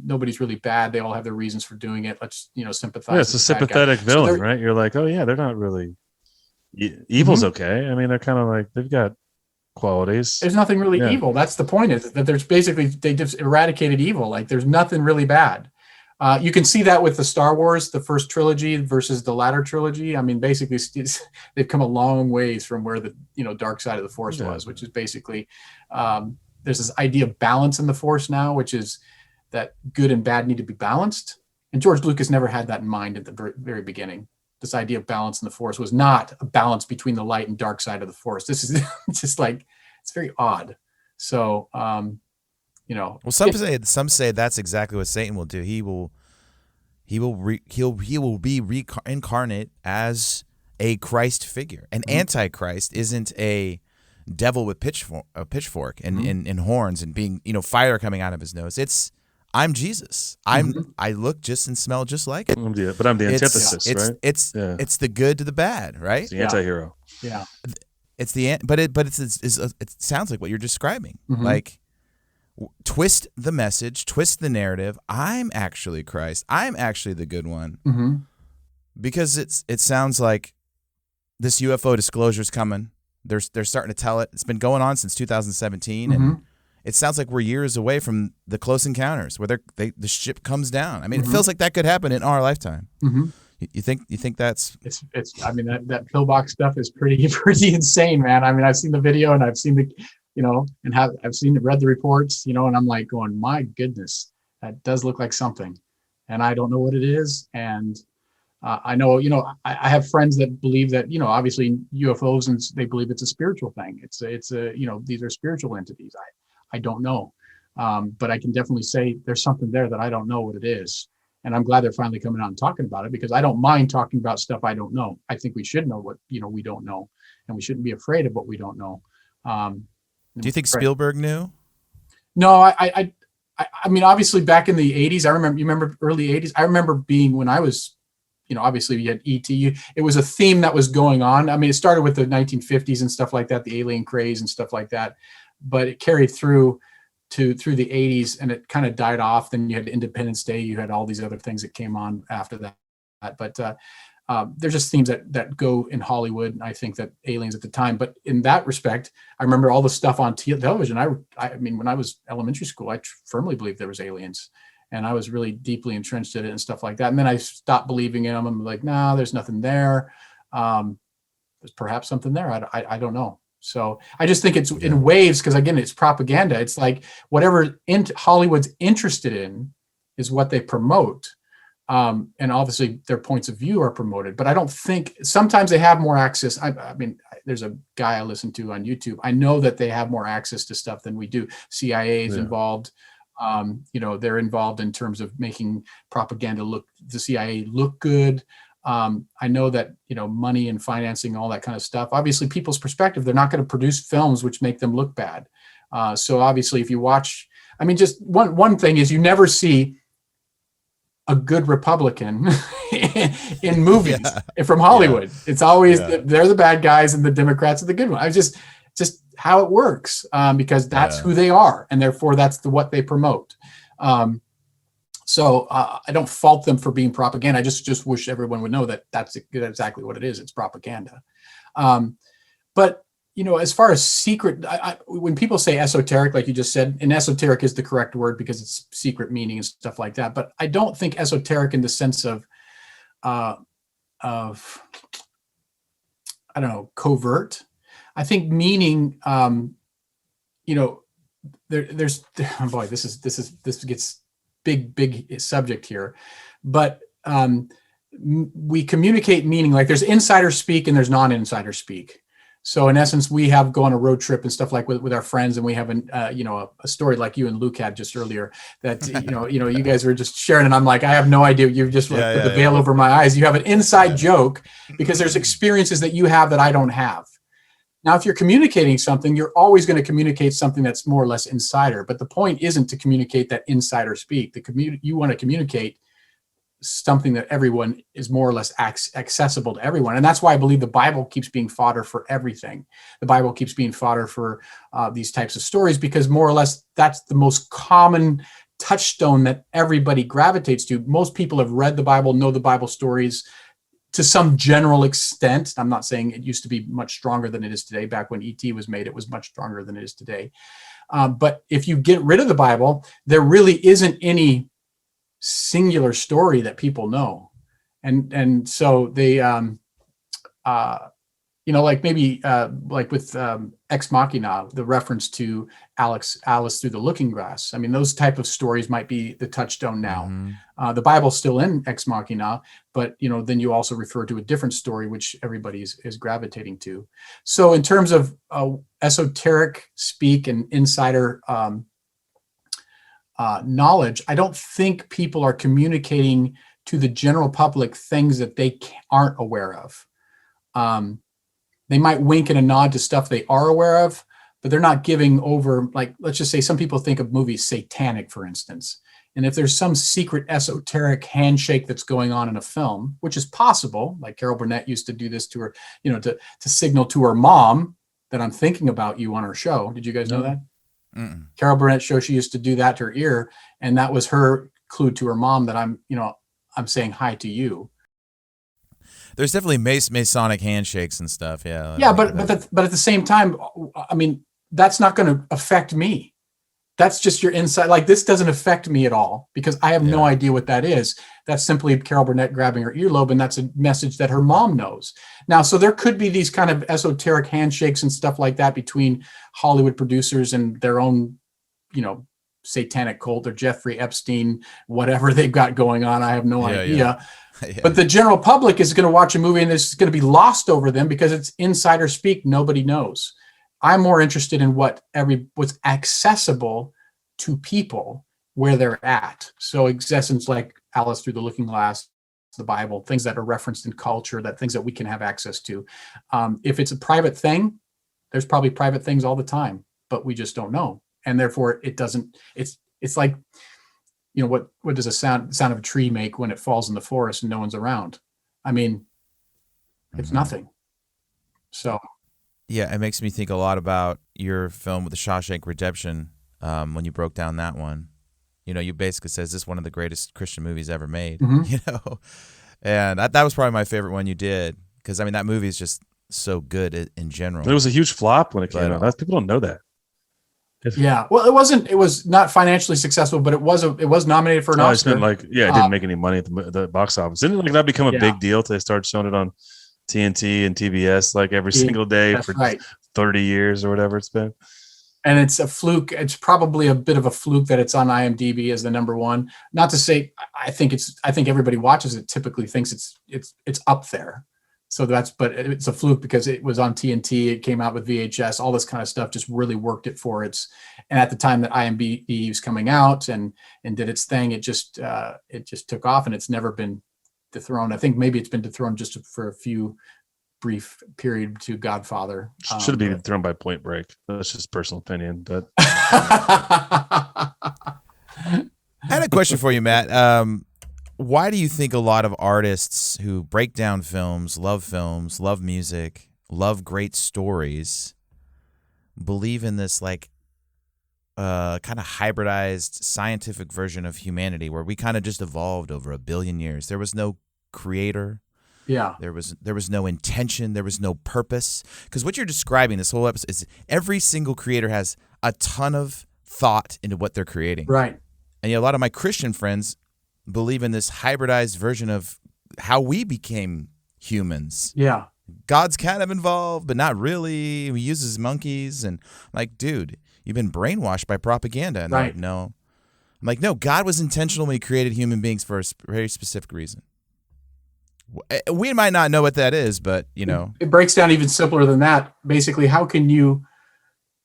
nobody's really bad. They all have their reasons for doing it. Let's sympathize. Yeah, it's a sympathetic villain, right? You're like, oh yeah, they're not really evil's okay. They're kind of like, they've got qualities. There's nothing really evil. That's the point, is that there's basically, they just eradicated evil. Like, there's nothing really bad. You can see that with the Star Wars, the first trilogy versus the latter trilogy. Basically they've come a long ways from where the dark side of the Force was, which is basically there's this idea of balance in the Force now, which is that good and bad need to be balanced. And George Lucas never had that in mind at the very beginning. This idea of balance in the Force was not a balance between the light and dark side of the Force. This is just like, it's very odd. So, well, some say that's exactly what Satan will do. He will be reincarnate as a Christ figure. An antichrist isn't a devil with a pitchfork and horns and being, fire coming out of his nose. It's, I'm Jesus. I look just and smell just like it. But I'm the antithesis, right? It's the good to the bad, right? It's the anti-hero. Yeah. It's it sounds like what you're describing. Like, twist the message, twist the narrative. I'm actually Christ. I'm actually the good one. Because it sounds like this UFO disclosure is coming. They're starting to tell it. It's been going on since 2017, and it sounds like we're years away from the close encounters where the ship comes down. I mean, it feels like that could happen in our lifetime. You think that's it's I mean, that pillbox stuff is pretty insane, man. I mean, I've seen the video and I've seen the, and read the reports, and I'm like going, my goodness, that does look like something, and I don't know what it is. And I know, I have friends that believe that, obviously UFOs, and they believe it's a spiritual thing. It's a these are spiritual entities. I don't know. But I can definitely say there's something there that I don't know what it is. And I'm glad they're finally coming out and talking about it, because I don't mind talking about stuff I don't know. I think we should know what, we don't know, and we shouldn't be afraid of what we don't know. Do you think Spielberg knew? No, I mean, obviously back in the 80s, you remember early 80s? I remember being, when I was, obviously you had E.T. It was a theme that was going on. I mean, it started with the 1950s and stuff like that, the alien craze and stuff like that, but it carried through the 80s, and it kind of died off. Then you had Independence Day, you had all these other things that came on after that. But there's just themes that go in Hollywood, and I think that aliens at the time. But in that respect, I remember all the stuff on television. I mean, when I was elementary school, I firmly believed there was aliens, and I was really deeply entrenched in it and stuff like that. And then I stopped believing in them. I'm like, no, there's nothing there. There's perhaps something there. I don't know. So I just think it's in waves, because again, it's propaganda. It's like whatever Hollywood's interested in is what they promote. And obviously their points of view are promoted, but I don't think, sometimes they have more access. I mean, there's a guy I listen to on YouTube. I know that they have more access to stuff than we do. CIA is involved. They're involved in terms of making propaganda the CIA look good. I know that, money and financing, all that kind of stuff, obviously people's perspective, they're not going to produce films which make them look bad. So obviously if you watch, I mean, just one thing is, you never see a good Republican in movies from Hollywood. It's always they're the bad guys and the Democrats are the good ones. I just how it works, because that's who they are, and therefore that's what they promote. So I don't fault them for being propaganda. I just wish everyone would know that that's exactly what it is. It's propaganda. But as far as secret, when people say esoteric, like you just said, and esoteric is the correct word because it's secret meaning and stuff like that. But I don't think esoteric in the sense of I don't know, covert. I think meaning, there's boy, this gets big subject here, but we communicate meaning, like there's insider speak and there's non-insider speak. So in essence, we have go on a road trip and stuff like with our friends, and we have a story like you and Luke had just earlier that you guys were just sharing, and I'm like, I have no idea. You've just put the veil over my eyes. You have an inside joke because there's experiences that you have that I don't have. Now, if you're communicating something, you're always going to communicate something that's more or less insider. But the point isn't to communicate that insider speak. You want to communicate something that everyone is more or less accessible to everyone. And that's why I believe the Bible keeps being fodder for everything. The Bible keeps being fodder for these types of stories, because more or less that's the most common touchstone that everybody gravitates to. Most people have read the Bible, know the Bible stories to some general extent. I'm not saying it used to be much stronger than it is today. Back when E.T. was made, it was much stronger than it is today. But if you get rid of the Bible, there really isn't any singular story that people know. And so they, like maybe like with Ex Machina, the reference to Alice through the looking glass. I mean, those type of stories might be the touchstone now. The Bible's still in Ex Machina, but then you also refer to a different story which everybody is gravitating to. So in terms of esoteric speak and insider knowledge, I don't think people are communicating to the general public things that they aren't aware of. They might wink and a nod to stuff they are aware of, but they're not giving over, like, let's just say some people think of movies satanic, for instance. And if there's some secret esoteric handshake that's going on in a film, which is possible, like Carol Burnett used to do this to her, to signal to her mom that I'm thinking about you on her show. Did you guys know that? Mm-mm. Carol Burnett's show, she used to do that to her ear. And that was her clue to her mom that I'm saying hi to you. There's definitely Masonic handshakes and stuff. Yeah. Yeah, but at the same time, I mean, that's not going to affect me. That's just your insight. Like, this doesn't affect me at all because I have no idea what that is. That's simply Carol Burnett grabbing her earlobe, and that's a message that her mom knows. Now, so there could be these kind of esoteric handshakes and stuff like that between Hollywood producers and their own, satanic cult or Jeffrey Epstein, whatever they've got going on. I have no idea. Yeah. But the general public is going to watch a movie and it's going to be lost over them because it's insider speak. Nobody knows. I'm more interested in what's accessible to people where they're at. So existence like Alice Through the Looking Glass, the Bible, things that are referenced in culture, things that we can have access to. If it's a private thing, there's probably private things all the time, but we just don't know. And therefore it's like, what does a sound of a tree make when it falls in the forest and no one's around? I mean, it's nothing. So. Yeah, it makes me think a lot about your film with the Shawshank Redemption when you broke down that one. You basically says this is one of the greatest Christian movies ever made. Mm-hmm. And that was probably my favorite one you did because that movie is just so good in general. It was a huge flop when it came out. People don't know that. Yeah, well, it was not financially successful, but it was nominated for an Oscar. It didn't make any money at the box office. Didn't that become a big deal till they started showing it on TNT and TBS like every single day for 30 years or whatever it's been. And it's a fluke. It's probably a bit of a fluke that it's on IMDb as the number one. Not to say I think everybody watches it typically thinks it's up there. So but it's a fluke because it was on TNT. It came out with VHS. All this kind of stuff just really worked it for its. And at the time that IMDb was coming out and did its thing, it just took off and it's never been dethroned. I think maybe it's been dethroned just for a few brief period to Godfather. Should have been thrown by Point Break. That's just personal opinion. But I had a question for you, Matt. Why do you think a lot of artists who break down films, love music, love great stories, believe in this kind of hybridized scientific version of humanity where we kind of just evolved over 1 billion years? There was no creator. Yeah. There was no intention. There was no purpose. Because what you're describing this whole episode is every single creator has a ton of thought into what they're creating. Right. And a lot of my Christian friends believe in this hybridized version of how we became humans. Yeah. God's kind of involved, but not really. He uses monkeys. And I'm like, dude, you've been brainwashed by propaganda. And right. No. I'm like, no, God was intentional when he created human beings for a very specific reason. We might not know what that is, but, It breaks down even simpler than that. Basically, how can you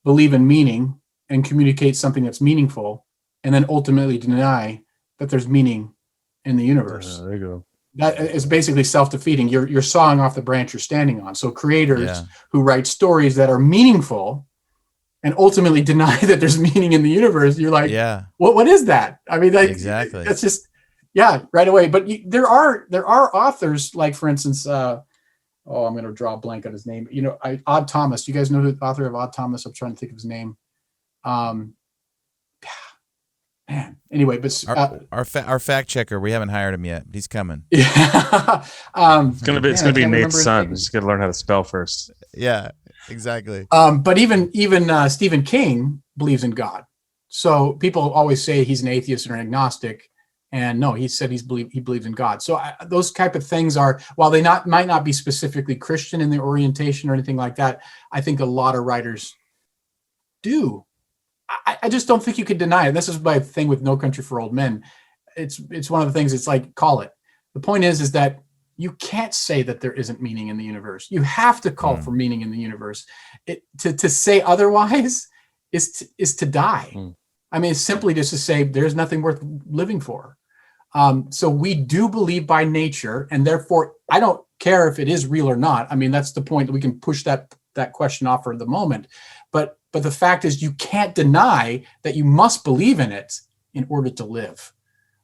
believe in meaning and communicate something that's meaningful and then ultimately deny that there's meaning in the universe? There you go. That is basically self-defeating. You're sawing off the branch you're standing on. So creators who write stories that are meaningful and ultimately deny that there's meaning in the universe, you're like, what is that? I mean, exactly. That's just, right away. But there are authors, like, for instance, I'm going to draw a blank on his name. Odd Thomas. You guys know the author of Odd Thomas? I'm trying to think of his name. Man. Anyway, but our fact checker, we haven't hired him yet. He's coming. Yeah. It's gonna be Nate's son. He's got to learn how to spell first. Yeah, exactly. But even Stephen King believes in God. So people always say he's an atheist or an agnostic, and no, he said he believes in God. So those type of things are, while they might not be specifically Christian in their orientation or anything like that, I think a lot of writers do. I just don't think you could deny it. This is my thing with No Country for Old Men. It's one of the things. It's like, call it. The point is that you can't say that there isn't meaning in the universe. You have to call for meaning in the universe. To say otherwise is to die. I mean, it's simply just to say there's nothing worth living for. So we do believe by nature, and therefore I don't care if it is real or not. I mean, that's the point that we can push that question off for the moment. But the fact is, you can't deny that you must believe in it in order to live.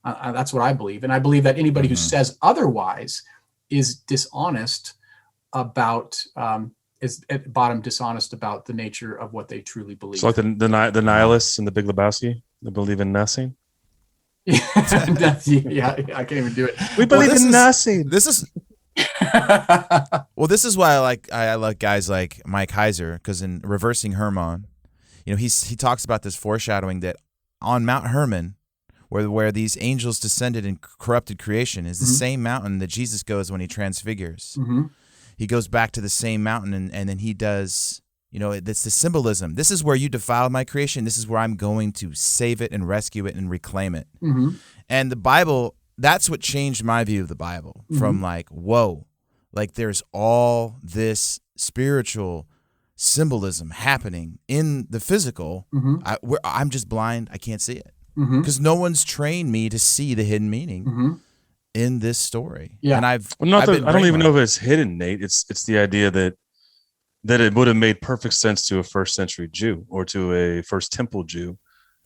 That's what I believe. And I believe that anybody who says otherwise is dishonest about, is at bottom dishonest about the nature of what they truly believe. So like the nihilists in The Big Lebowski, they believe in nothing. Yeah, I can't even do it. We believe in nothing. This Well, this is why I like guys like Mike Heiser, because in Reversing Hermon, he talks about this foreshadowing that on Mount Hermon, where these angels descended and corrupted creation, is the same mountain that Jesus goes when he transfigures. He goes back to the same mountain, and then he does, it's the symbolism. This is where you defiled my creation. This is where I'm going to save it and rescue it and reclaim it. And the Bible, that's what changed my view of the Bible from whoa, there's all this spiritual symbolism happening in the physical. I'm just blind. I can't see it. Because no one's trained me to see the hidden meaning in this story. Yeah, and I don't even know if it's hidden, Nate. It's the idea that it would have made perfect sense to a first century Jew or to a first temple Jew.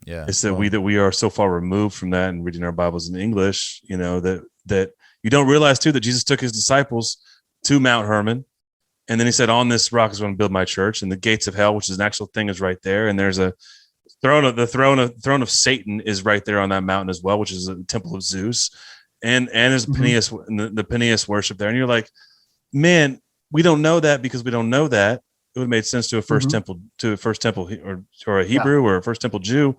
Yeah, it's that we are so far removed from that and reading our Bibles in English. That you don't realize too that Jesus took his disciples to Mount Hermon, and then he said, "On this rock is going to build my church," and the gates of hell, which is an actual thing, is right there, and there's a the throne of Satan is right there on that mountain as well, which is a temple of Zeus, and there's the Peneus worship there. And you're like, man, we don't know that because we don't know that. It would have made sense to a first temple, or a Hebrew or a first temple Jew,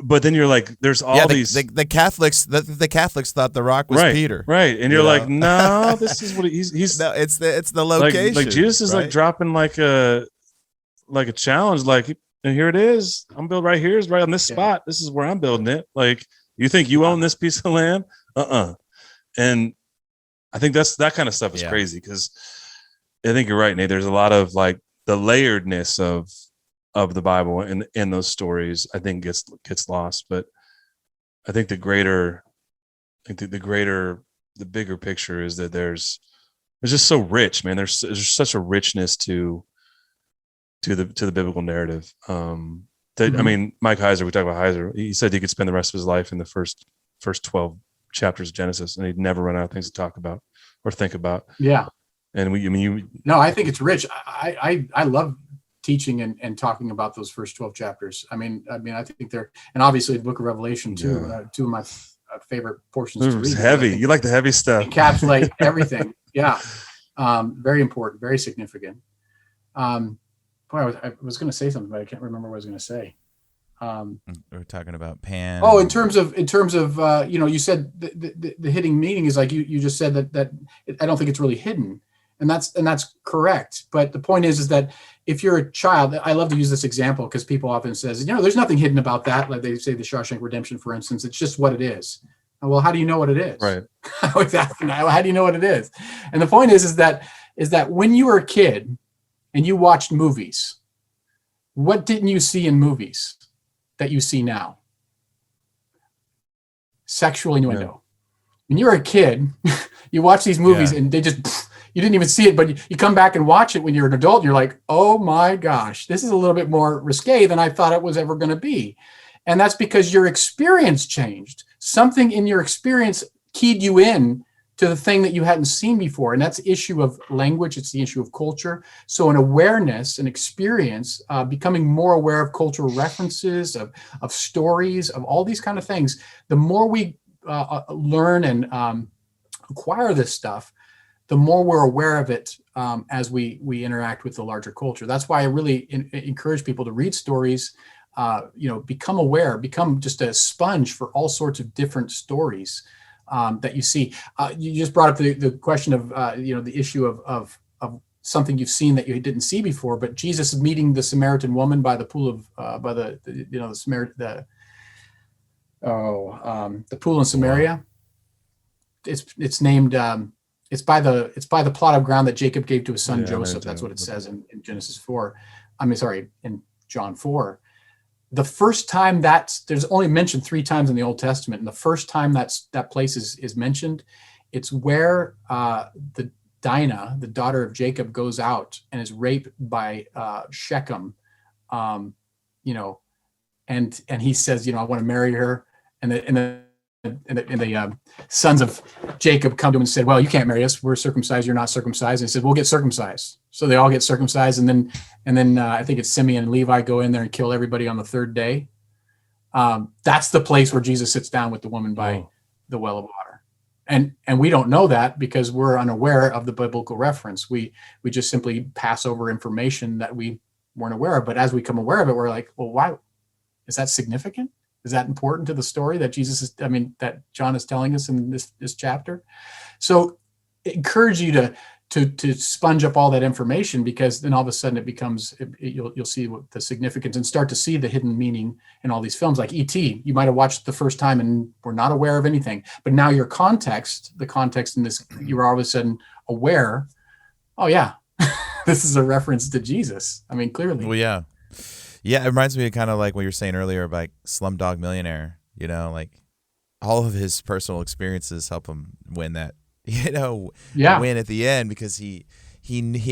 but then you're like, there's all these the Catholics. The Catholics thought the rock was Peter, right? And you're like, no, this is what he's. No, it's the location. Like Jesus is like dropping like a challenge, and here it is. I'm built right here. Is right on this spot. This is where I'm building it. Like, you think you own this piece of land? And I think that kind of stuff is crazy, because I think you're right, Nate. There's a lot of the layeredness of the Bible in those stories. I think gets lost. But I think the bigger picture is that there's just so rich, man. There's such a richness to the biblical narrative. I mean, Mike Heiser, we talk about Heiser. He said he could spend the rest of his life in the first 12 chapters of Genesis, and he'd never run out of things to talk about or think about. Yeah. And I think it's rich. I love teaching and talking about those first 12 chapters. I mean, I think they're, and obviously the Book of Revelation too. Two of my favorite portions to read. It's heavy. You like the heavy stuff. Encapsulate everything. Yeah. Very important. Very significant. I was going to say something, but I can't remember what I was going to say. We're talking about Pan. Oh, in terms of you said the hidden meaning is like you just said that I don't think it's really hidden, and that's correct. But the point is that if you're a child, I love to use this example because people often says, there's nothing hidden about that. Like they say the Shawshank Redemption, for instance, it's just what it is. Well, how do you know what it is? Right. Exactly. How do you know what it is? And the point is that when you were a kid and you watched movies, what didn't you see in movies that you see now? Sexual innuendo. Yeah. When you were a kid, you watch these movies and they just, you didn't even see it, but you come back and watch it when you're an adult and you're like, oh my gosh, this is a little bit more risque than I thought it was ever going to be. And that's because your experience changed. Something in your experience keyed you in to the thing that you hadn't seen before. And that's the issue of language. It's the issue of culture. So an awareness, an experience, becoming more aware of cultural references, of stories, of all these kind of things, the more we learn and acquire this stuff, the more we're aware of it as we interact with the larger culture. That's why I really encourage people to read stories, become aware, become just a sponge for all sorts of different stories that you see. You just brought up the question of the issue of something you've seen that you didn't see before. But Jesus is meeting the Samaritan woman by the pool of the pool in Samaria. It's named. It's by the plot of ground that Jacob gave to his son Joseph. That's what it says in Genesis 4. In John 4. The first time there's only mentioned 3 times in the Old Testament, and the first time that place is mentioned, it's where the Dinah, the daughter of Jacob, goes out and is raped by Shechem, and he says, I want to marry her, and the sons of Jacob come to him and said, well, you can't marry us. We're circumcised. You're not circumcised. And he said, we'll get circumcised. So they all get circumcised. And then I think it's Simeon and Levi go in there and kill everybody on the 3rd day. That's the place where Jesus sits down with the woman by the well of water. And we don't know that because we're unaware of the biblical reference. We just simply pass over information that we weren't aware of. But as we become aware of it, we're like, well, why is that significant? Is that important to the story that that John is telling us in this chapter? So encourage you to sponge up all that information, because then all of a sudden it becomes, you'll see what the significance and start to see the hidden meaning in all these films. Like E.T., you might have watched the first time and were not aware of anything, but now the context in this, you're all of a sudden aware, oh yeah, this is a reference to Jesus. I mean, clearly. Well, yeah. Yeah, it reminds me of kind of like what you were saying earlier about Slumdog Millionaire, like all of his personal experiences help him win that, win at the end, because he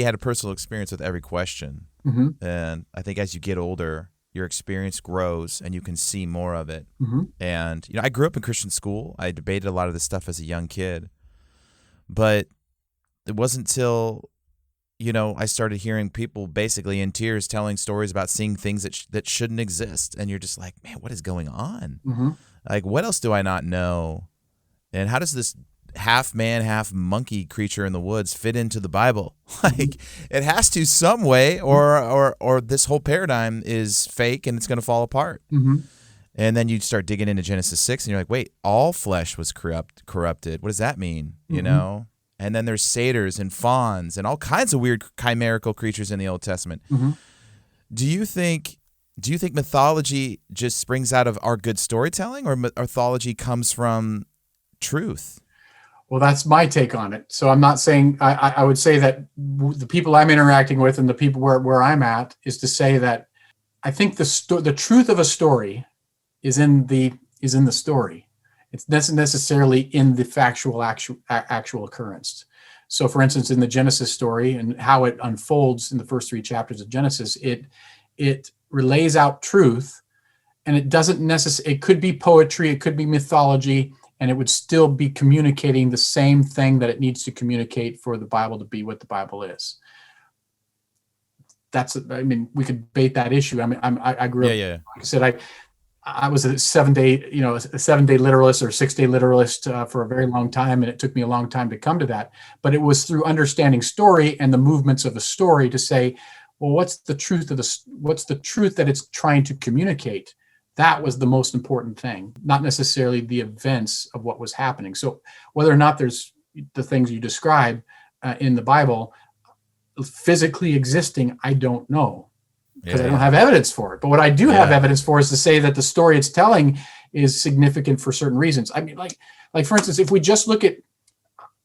had a personal experience with every question. Mm-hmm. And I think as you get older, your experience grows and you can see more of it. Mm-hmm. And, I grew up in Christian school. I debated a lot of this stuff as a young kid, but it wasn't till I started hearing people basically in tears telling stories about seeing things that shouldn't exist. And you're just like, man, what is going on? Mm-hmm. Like, what else do I not know? And how does this half man, half monkey creature in the woods fit into the Bible? Like, it has to some way, or this whole paradigm is fake and it's going to fall apart. Mm-hmm. And then you start digging into Genesis 6 and you're like, wait, all flesh was corrupted. What does that mean? Mm-hmm. And then there's satyrs and fawns and all kinds of weird chimerical creatures in the Old Testament. Mm-hmm. Do you think mythology just springs out of our good storytelling, or mythology comes from truth? Well, that's my take on it. So I'm not saying, I would say that the people I'm interacting with and the people where I'm at is to say that I think the truth of a story is in the story. It's not necessarily in the factual actual occurrence. So, for instance, in the Genesis story and how it unfolds in the first 3 chapters of Genesis, it relays out truth, and it doesn't necessarily. It could be poetry, it could be mythology, and it would still be communicating the same thing that it needs to communicate for the Bible to be what the Bible is. We could debate that issue. I grew up. Yeah. Like I said, I was a 7-day literalist or 6-day literalist for a very long time, and it took me a long time to come to that. But it was through understanding story and the movements of a story to say, well, what's the truth that it's trying to communicate? That was the most important thing, not necessarily the events of what was happening. So whether or not there's the things you describe in the Bible physically existing, I don't know, because I don't have evidence for it. But what I do have evidence for is to say that the story it's telling is significant for certain reasons. I mean, like for instance, if we just look at,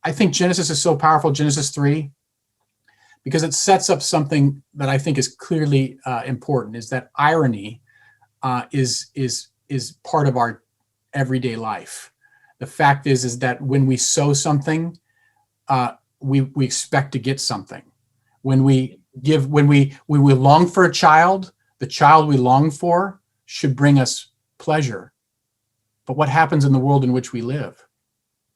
I think Genesis is so powerful, Genesis 3, because it sets up something that I think is clearly important, is that irony is part of our everyday life. The fact is that when we sow something, we expect to get something. When we long for a child, the child we long for should bring us pleasure. But what happens in the world in which we live?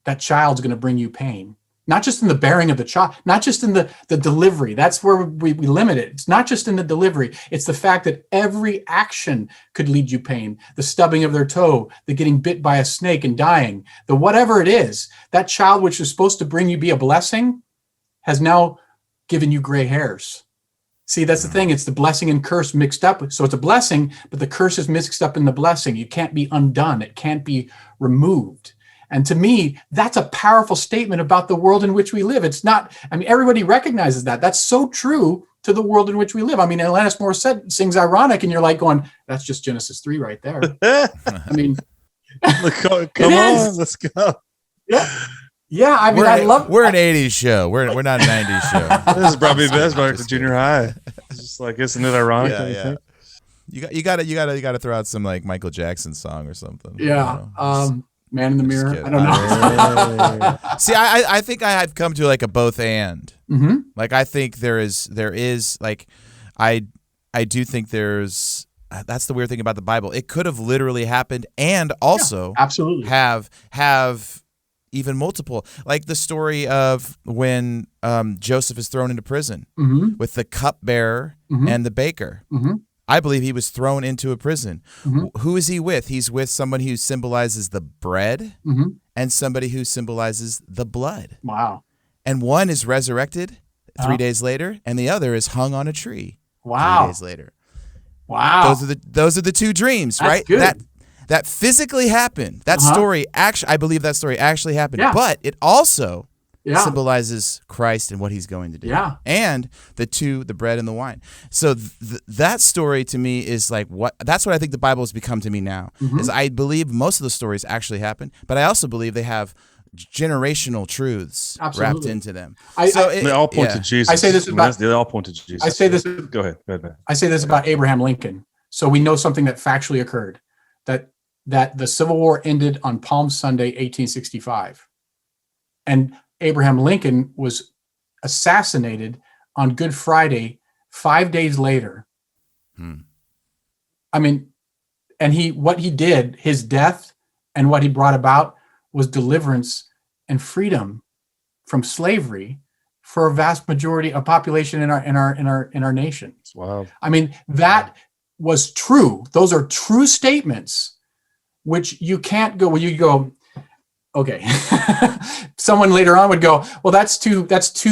That child's going to bring you pain. Not just in the bearing of the child, not just in the delivery. That's where we limit it. It's not just in the delivery. It's the fact that every action could lead you pain. The stubbing of their toe, the getting bit by a snake and dying, the whatever it is, that child which was supposed to bring you be a blessing has now given you gray hairs. See, that's the thing. It's the blessing and curse mixed up. So it's a blessing, but the curse is mixed up in the blessing. You can't be undone. It can't be removed. And to me, that's a powerful statement about the world in which we live. It's not, everybody recognizes that. That's so true to the world in which we live. Alanis Morissette sings ironic, and you're like going, that's just Genesis 3 right there. Come on, let's go. Yeah, I love. We're an '80s show. We're not an '90s show. This is probably best back to junior high. It's just like, isn't it ironic? Yeah. You gotta throw out some like Michael Jackson song or something. Yeah. Man in the Mirror. I don't know. See, I think I've come to like a both and. Mm-hmm. Like I think there is like I do think there's. That's the weird thing about the Bible. It could have literally happened, and also absolutely have even multiple, like the story of when Joseph is thrown into prison with the cupbearer and the baker. Mm-hmm. I believe he was thrown into a prison. Mm-hmm. Who is he with? He's with someone who symbolizes the bread and somebody who symbolizes the blood. Wow. And one is resurrected 3 days later, and the other is hung on a tree 3 days later. Wow. Those are the two dreams, That's right? good. That physically happened. That story I believe that story actually happened. Yeah. But it also symbolizes Christ and what he's going to do. Yeah. And the bread and the wine. So that story to me is like that's what I think the Bible has become to me now. Is I believe most of the stories actually happened, but I also believe they have generational truths wrapped into them. They all point to Jesus. I say this about they all point to Jesus. I say this. Go ahead. I say this about Abraham Lincoln. So we know something that factually occurred, that the Civil War ended on Palm Sunday, 1865, and Abraham Lincoln was assassinated on Good Friday, 5 days later. I mean, and what he did, his death and what he brought about was deliverance and freedom from slavery for a vast majority of population in our nation. Wow. I mean, that was true. Those are true statements, which you can't go, well, you go, okay. Someone later on would go, well, that's too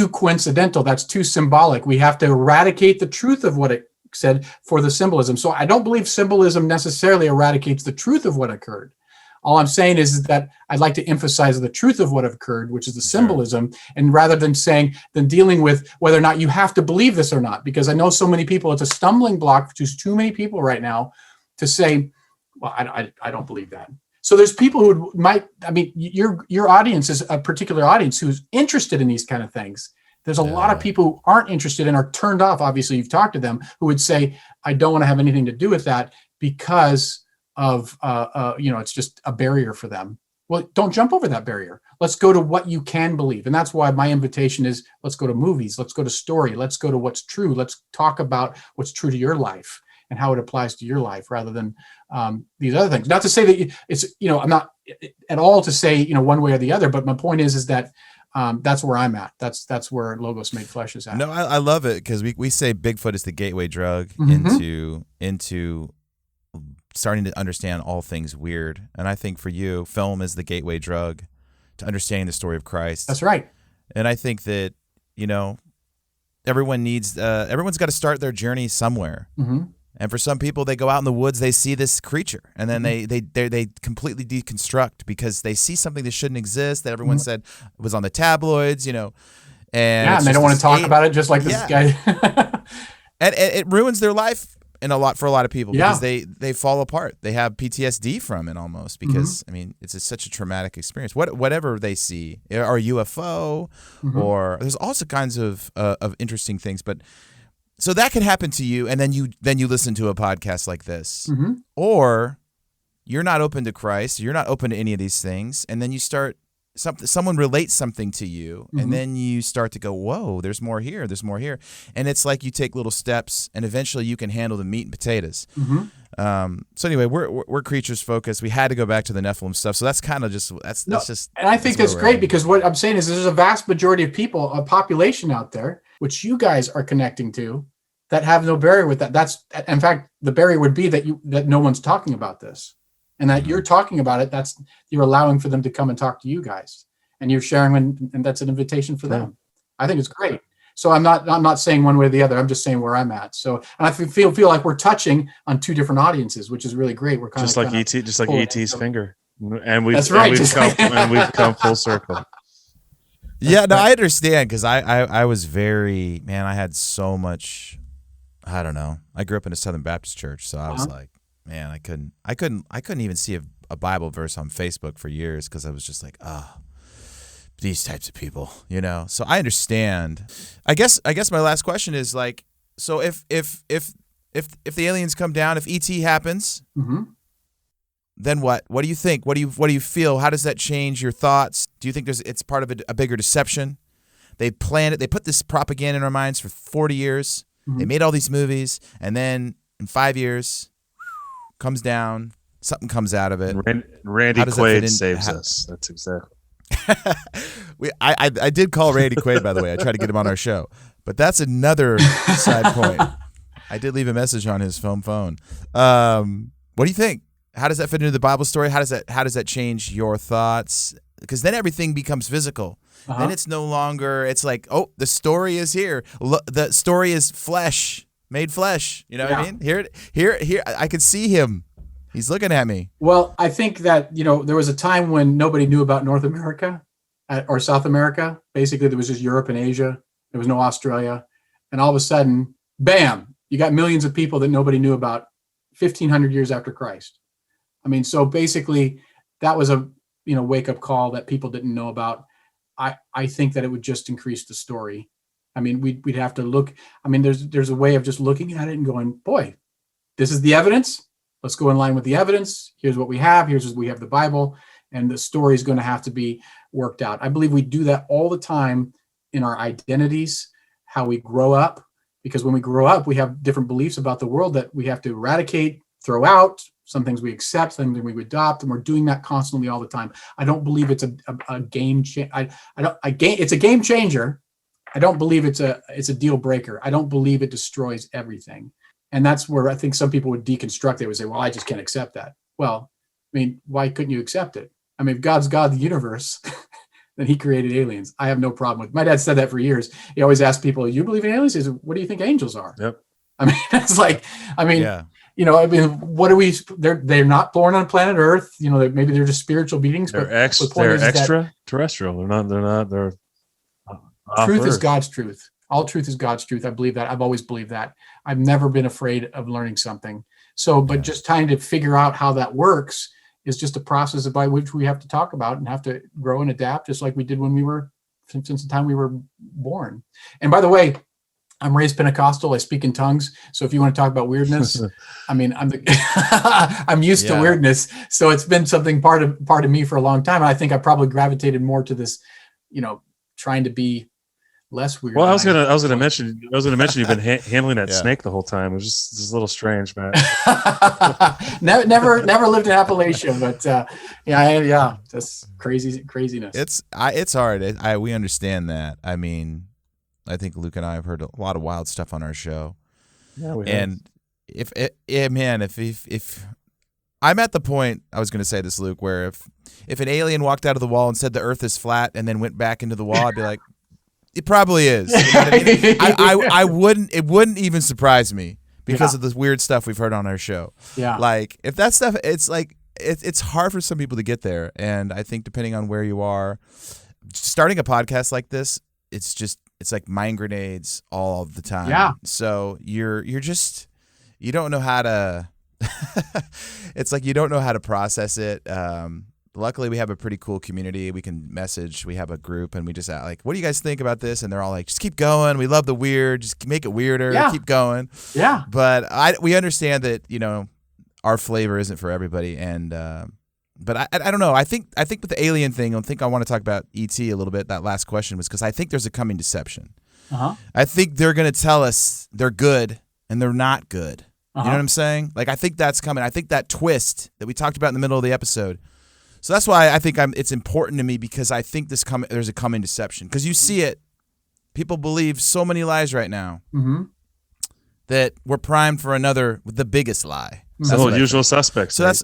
coincidental. That's too symbolic. We have to eradicate the truth of what it said for the symbolism. So I don't believe symbolism necessarily eradicates the truth of what occurred. All I'm saying is that I'd like to emphasize the truth of what occurred, which is the symbolism, and rather than dealing with whether or not you have to believe this or not, because I know so many people, it's a stumbling block to too many people right now to say, well, I don't believe that. So there's people who your audience is a particular audience who's interested in these kind of things. There's a lot of people who aren't interested and are turned off. Obviously, you've talked to them who would say, I don't want to have anything to do with that because of, it's just a barrier for them. Well, don't jump over that barrier. Let's go to what you can believe. And that's why my invitation is, let's go to movies. Let's go to story. Let's go to what's true. Let's talk about what's true to your life and how it applies to your life rather than these other things. Not to say that it's, I'm not at all to say, one way or the other, but my point is that that's where I'm at. That's where Logos Made Flesh is at. No, I love it because we say Bigfoot is the gateway drug into starting to understand all things weird. And I think for you, film is the gateway drug to understanding the story of Christ. That's right. And I think that, everyone's got to start their journey somewhere. And for some people, they go out in the woods, they see this creature, and then they completely deconstruct because they see something that shouldn't exist that everyone said was on the tabloids, and they don't want to talk about it, just like this guy. And it ruins their life for a lot of people because they fall apart. They have PTSD from it almost because it's such a traumatic experience. Whatever they see, or UFO, or there's also kinds of interesting things, but. So that can happen to you, and then you listen to a podcast like this, or you're not open to Christ, you're not open to any of these things, and then you start someone relates something to you, and then you start to go, whoa, there's more here, and it's like you take little steps, and eventually you can handle the meat and potatoes. So anyway, we're creatures focused. We had to go back to the Nephilim stuff, so that's kind of just that's just. And I think that's great because what I'm saying is there's a vast majority of people, a population out there, which you guys are connecting to, that have no barrier with that. That's, in fact, the barrier would be that no one's talking about this, and that you're talking about it. That's, you're allowing for them to come and talk to you guys, and you're sharing, and that's an invitation for them. I think it's great. So I'm not saying one way or the other. I'm just saying where I'm at. So, and I feel like we're touching on two different audiences, which is really great. We're just like ET's finger, and we've come full circle. Yeah, no, I understand because I was very, man, I had so much, I don't know. I grew up in a Southern Baptist church, so I was like, man, I couldn't even see a Bible verse on Facebook for years because I was just like, these types of people, So I understand. I guess my last question is like, so if the aliens come down, if ET happens, then what? What do you think? What do you feel? How does that change your thoughts? Do you think it's part of a bigger deception? They planned it. They put this propaganda in our minds for 40 years. They made all these movies, and then in 5 years, comes down, something comes out of it. Randy Quaid saves us. That's exactly. I did call Randy Quaid, by the way. I tried to get him on our show, but that's another side point. I did leave a message on his phone. What do you think? How does that fit into the Bible story? How does that change your thoughts? because then everything becomes physical. Then it's no longer, it's like, oh, the story is here. The story is flesh, made flesh. You know what I mean? Here, I can see him. He's looking at me. Well, I think that, there was a time when nobody knew about North America or South America. Basically, there was just Europe and Asia. There was no Australia. And all of a sudden, bam, you got millions of people that nobody knew about 1,500 years after Christ. I mean, so basically, that was a wake-up call that people didn't know about. I think that it would just increase the story. I mean, we'd have to look. I mean, there's a way of just looking at it and going, boy, this is the evidence. Let's go in line with the evidence. Here's what we have. Here's what we have, the Bible, and the story is going to have to be worked out. I believe we do that all the time in our identities, how we grow up, because when we grow up, we have different beliefs about the world that we have to eradicate, throw out. Some things we accept, some things we adopt, and we're doing that constantly all the time. I don't believe it's a game changer. It's a game changer. I don't believe it's a deal breaker. I don't believe it destroys everything. And that's where I think some people would deconstruct. They would say, well, I just can't accept that. Well, I mean, why couldn't you accept it? I mean, if God's God of the universe, then he created aliens. I have no problem with it. My dad said that for years. He always asked people, you believe in aliens? He said, what do you think angels are? Yep. I mean, it's like, what are we? They're not born on planet Earth. Maybe they're just spiritual beings. They're extra terrestrial. They're truth is God's truth. All truth is God's truth. I believe that. I've always believed that. I've never been afraid of learning something. So, but just trying to figure out how that works is just a process by which we have to talk about and have to grow and adapt, just like we did since the time we were born. And by the way, I'm raised Pentecostal. I speak in tongues. So if you want to talk about weirdness, I mean, I'm used to weirdness. So it's been something part of me for a long time. And I think I probably gravitated more to this, trying to be less weird. Well, I was gonna mention you've been handling that snake the whole time. It was just a little strange, man. never lived in Appalachia, but that's craziness. It's hard. We understand that. I mean, I think Luke and I have heard a lot of wild stuff on our show. Yeah, we have. And if I'm at the point, I was going to say this, Luke, where if an alien walked out of the wall and said the Earth is flat and then went back into the wall, I'd be like, it probably is. You know what I mean? I wouldn't. It wouldn't even surprise me because of the weird stuff we've heard on our show. Yeah. Like if that stuff, it's like it's hard for some people to get there, and I think depending on where you are, starting a podcast like this, it's like mind grenades all the time. Yeah. So you don't know how to. It's like you don't know how to process it. Luckily, we have a pretty cool community. We can message. We have a group, and we just like, "What do you guys think about this?" And they're all like, "Just keep going. We love the weird. Just make it weirder. Yeah. Keep going." Yeah. But we understand that our flavor isn't for everybody, and but I don't know. I think with the alien thing, I want to talk about ET a little bit. That last question was because I think there's a coming deception. I think they're going to tell us they're good and they're not good. You know what I'm saying? Like I think that's coming. I think that twist that we talked about in the middle of the episode. So that's why I think it's important to me because I think there's a coming deception because you see it. People believe so many lies right now that we're primed for the biggest lie. It's the whole usual suspects. So that's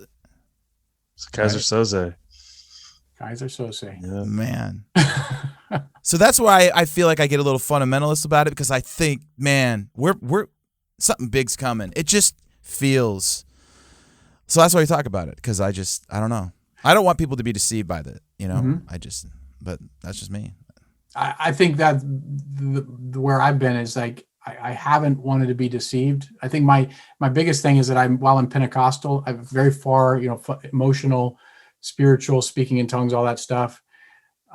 Kaiser Soze. Kaiser Soze. Yeah. Man. So that's why I feel like I get a little fundamentalist about it because I think, man, we're something big's coming. It just feels. So that's why we talk about it because I don't know. I don't want people to be deceived by that, but that's just me. I think that where I've been is like, I haven't wanted to be deceived. I think my biggest thing is that while I'm Pentecostal, I'm very far, emotional, spiritual, speaking in tongues, all that stuff.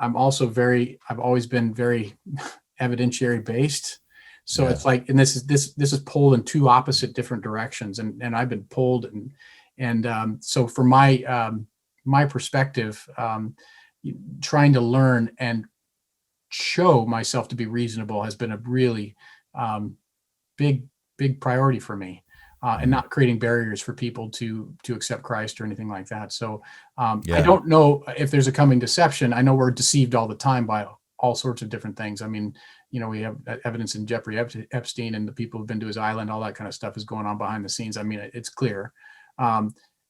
I'm also I've always been very evidentiary based. So it's like, and this is pulled in two opposite different directions. And I've been pulled and so from my perspective, trying to learn and show myself to be reasonable has been a really big priority for me, and not creating barriers for people to accept Christ or anything like that. So I don't know if there's a coming deception. I know we're deceived all the time by all sorts of different things. I mean, we have evidence in Jeffrey Epstein and the people who've been to his island, all that kind of stuff is going on behind the scenes. I mean, it's clear.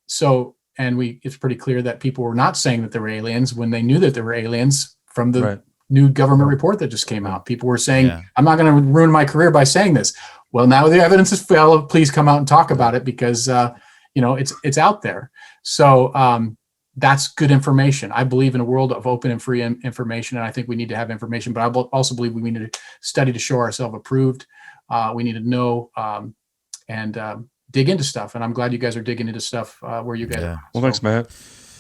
So it's pretty clear that people were not saying that there were aliens when they knew that there were aliens from the new government report that just came out. People were saying, I'm not going to ruin my career by saying this. Well, now the evidence is failed. Please come out and talk about it because, it's out there. So that's good information. I believe in a world of open and free information, and I think we need to have information, but I also believe we need to study to show ourselves approved. We need to know and dig into stuff. And I'm glad you guys are digging into stuff where you guys are. Well, thanks, Matt.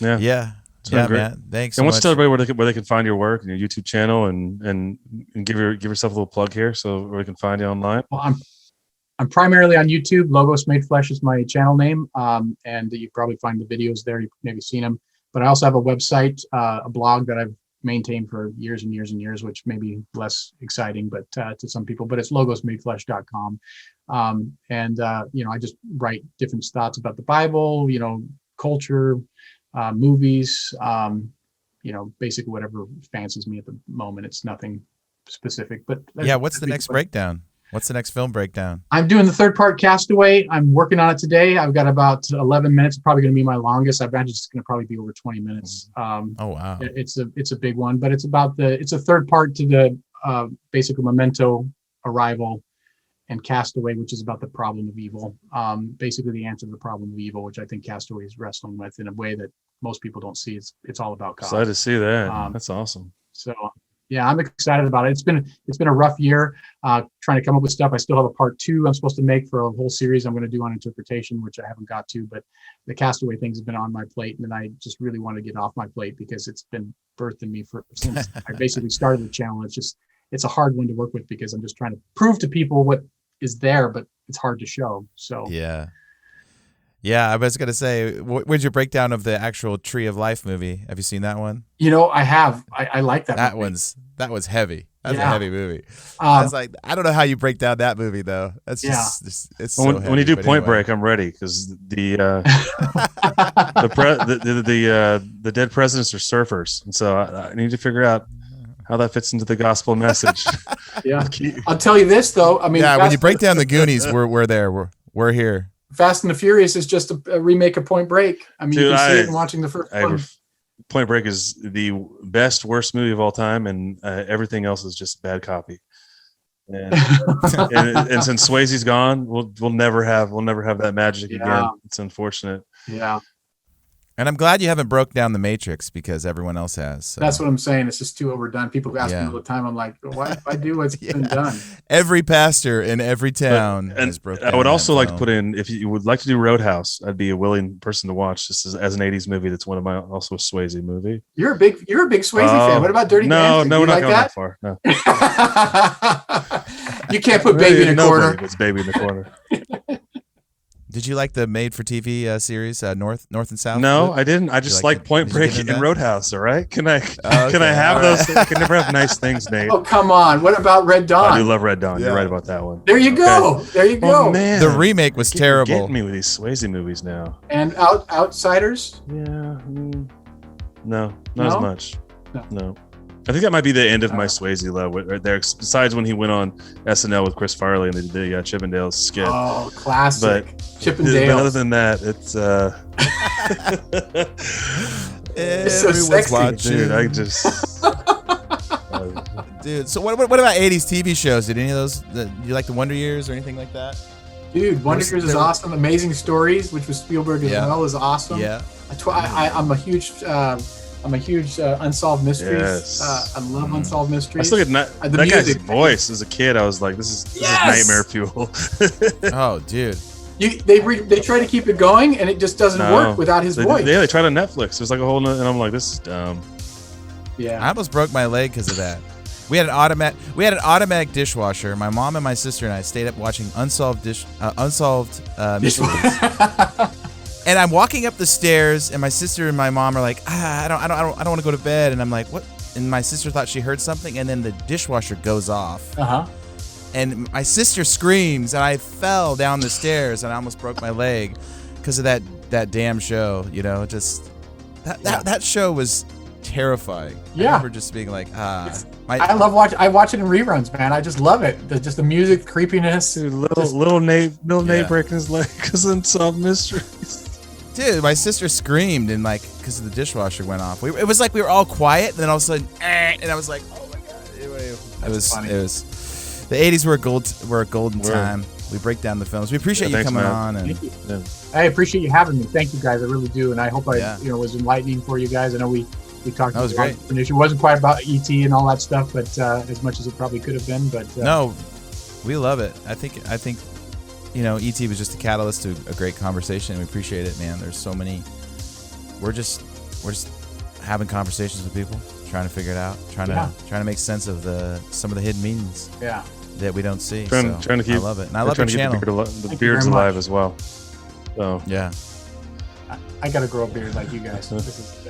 Yeah, Matt. Thanks. And tell everybody where they can find your work and your YouTube channel, and give yourself a little plug here, so where we can find you online. Well, I'm primarily on YouTube. Logos Made Flesh is my channel name, and you probably find the videos there. You've maybe seen them. But I also have a website, a blog that I've maintained for years and years and years, which may be less exciting, but to some people. But it's logosmadeflesh.com, I just write different thoughts about the Bible, culture, movies, basically whatever fancies me at the moment. It's nothing specific, but what's the next breakdown? What's the next film breakdown? I'm doing the third part, Castaway. I'm working on it today. I've got about 11 minutes. It's probably going to be my longest. I imagine it's going to probably be over 20 minutes. Oh wow! It's a big one, but it's a third part to the basically Memento, Arrival, and Castaway, which is about the problem of evil. Basically the answer to the problem of evil, which I think Castaway is wrestling with in a way that most people don't see. It's all about God. Excited to see that. That's awesome. So. Yeah, I'm excited about it. It's been a rough year trying to come up with stuff. I still have a part 2 I'm supposed to make for a whole series I'm going to do on interpretation, which I haven't got to. But the Castaway things have been on my plate, and I just really want to get off my plate because it's been birthed in me since I basically started the channel. It's a hard one to work with because I'm just trying to prove to people what is there, but it's hard to show. So yeah, I was gonna say, where's your breakdown of the actual Tree of Life movie? Have you seen that one? I have. I like that. That was heavy. That's a heavy movie. I was like, I don't know how you break down that movie though. That's just it's so heavy. When you do Point Break, I'm ready because the dead presidents are surfers, and so I need to figure out how that fits into the gospel message. Yeah, I'll tell you this though. I mean, when you break down the Goonies, we're there. We're here. Fast and the Furious is just a remake of Point Break. I mean, you can see it in watching the first one. Point Break is the worst movie of all time, and everything else is just bad copy. And, and since Swayze's gone, we'll never have that magic again. It's unfortunate. Yeah. And I'm glad you haven't broke down the Matrix because everyone else has. So. That's what I'm saying. It's just too overdone. People ask me all the time. I'm like, why if I do what's been done? Every pastor in every town has broken down. I would also like to put in, if you would like to do Roadhouse, I'd be a willing person to watch. This is as an 80s movie. That's one of my also a Swayze movie. You're a big Swayze fan. What about Dirty Dancing? No, we're not going that far. No. You can't put Baby in a corner. It's Baby in the corner. Did you like the made-for-TV series, North and South? No, I didn't. I just like Point Break and Roadhouse. All right, can I have those? I can never have nice things, Nate. Oh, come on! What about Red Dawn? I do love Red Dawn. Yeah. You're right about that one. There you go. There you go. Oh, man. The remake was terrible. You're getting me with these Swayze movies now. And Outsiders? Yeah. No, not as much. No. I think that might be the end of my Swayze love right there. Besides when he went on SNL with Chris Farley and they did the Chippendales skit. Oh, classic. But Chippendales. But other than that, it's it's so sexy. Watching. Dude, I just dude. So what about 80s TV shows? Did any of those? You like the Wonder Years or anything like that? Dude, Wonder Years is awesome. Amazing Stories, which was Spielberg as well, is awesome. Yeah. I'm a huge Unsolved Mysteries. Yes. I love Unsolved Mysteries. I still get that guy's voice as a kid. I was like, this is nightmare fuel. Oh, dude. They try to keep it going, and it just doesn't work without his voice. They tried on Netflix. There's like a whole, and I'm like, this is dumb. Yeah. I almost broke my leg because of that. We had an automatic dishwasher. My mom and my sister and I stayed up watching Unsolved Mysteries. And I'm walking up the stairs, and my sister and my mom are like, I don't want to go to bed. And I'm like, what? And my sister thought she heard something, and then the dishwasher goes off. And my sister screams, and I fell down the stairs, and I almost broke my leg because of that damn show. Just that show was terrifying. Yeah. I remember just being like, I love watching. I watch it in reruns, man. I just love it. Just the music, creepiness. Dude, little Nate breaking his leg because Unsolved Mysteries. Dude, my sister screamed and like because the dishwasher went off. It was like we were all quiet, and then all of a sudden, and I was like, oh my god! It was the '80s were a golden time. We break down the films. We appreciate you coming on. And thank you. Yeah. I appreciate you having me. Thank you guys. I really do, and I hope I was enlightening for you guys. I know we talked. That was great. It wasn't quite about ET and all that stuff, but as much as it probably could have been. But no, we love it. I think. ET was just a catalyst to a great conversation. We appreciate it, man. There's so many. We're just having conversations with people, trying to figure it out, trying to make sense of some of the hidden meanings. Yeah. That we don't see. Trying to keep. I love it, and I love the channel. The beard's alive as well. So yeah. I got to grow a beard like you guys.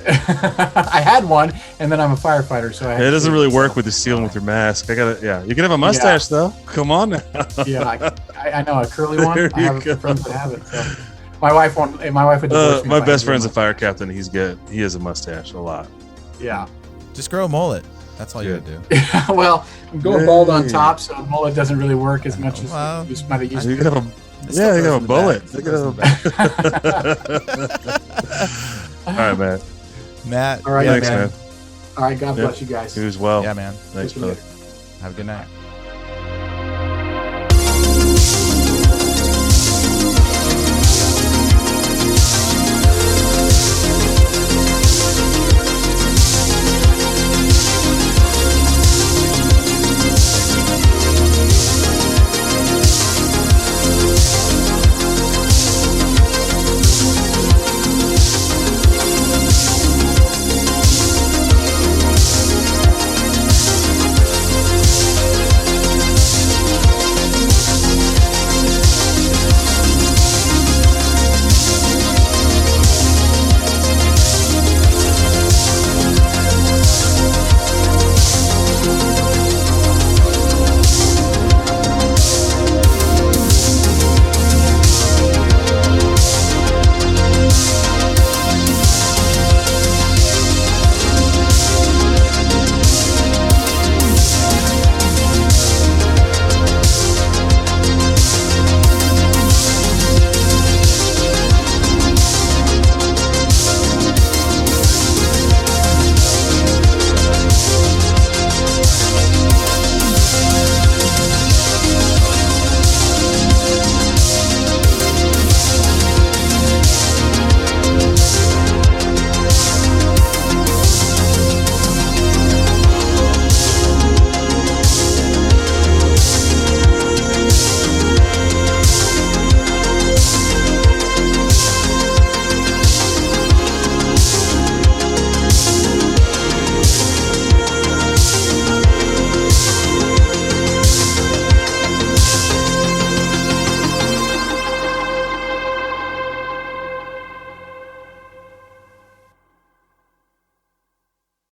I had one, and then I'm a firefighter, so it doesn't really work with the sealing with your mask. You can have a mustache though. Come on now. Yeah, I know a curly one. I have friends that have it. So. My wife won't. My wife would divorce me. My best friend's a fire captain. He's good. He has a mustache a lot. Yeah. Just grow a mullet. That's all you gotta do. Well, I'm going bald on top, so a mullet doesn't really work as much as you might have used. You could have a. Yeah, you have a bullet. All right, man. Matt. All right, thanks, man. All right, God bless you guys. You as well. Yeah, man. Thanks, brother. Have a good night.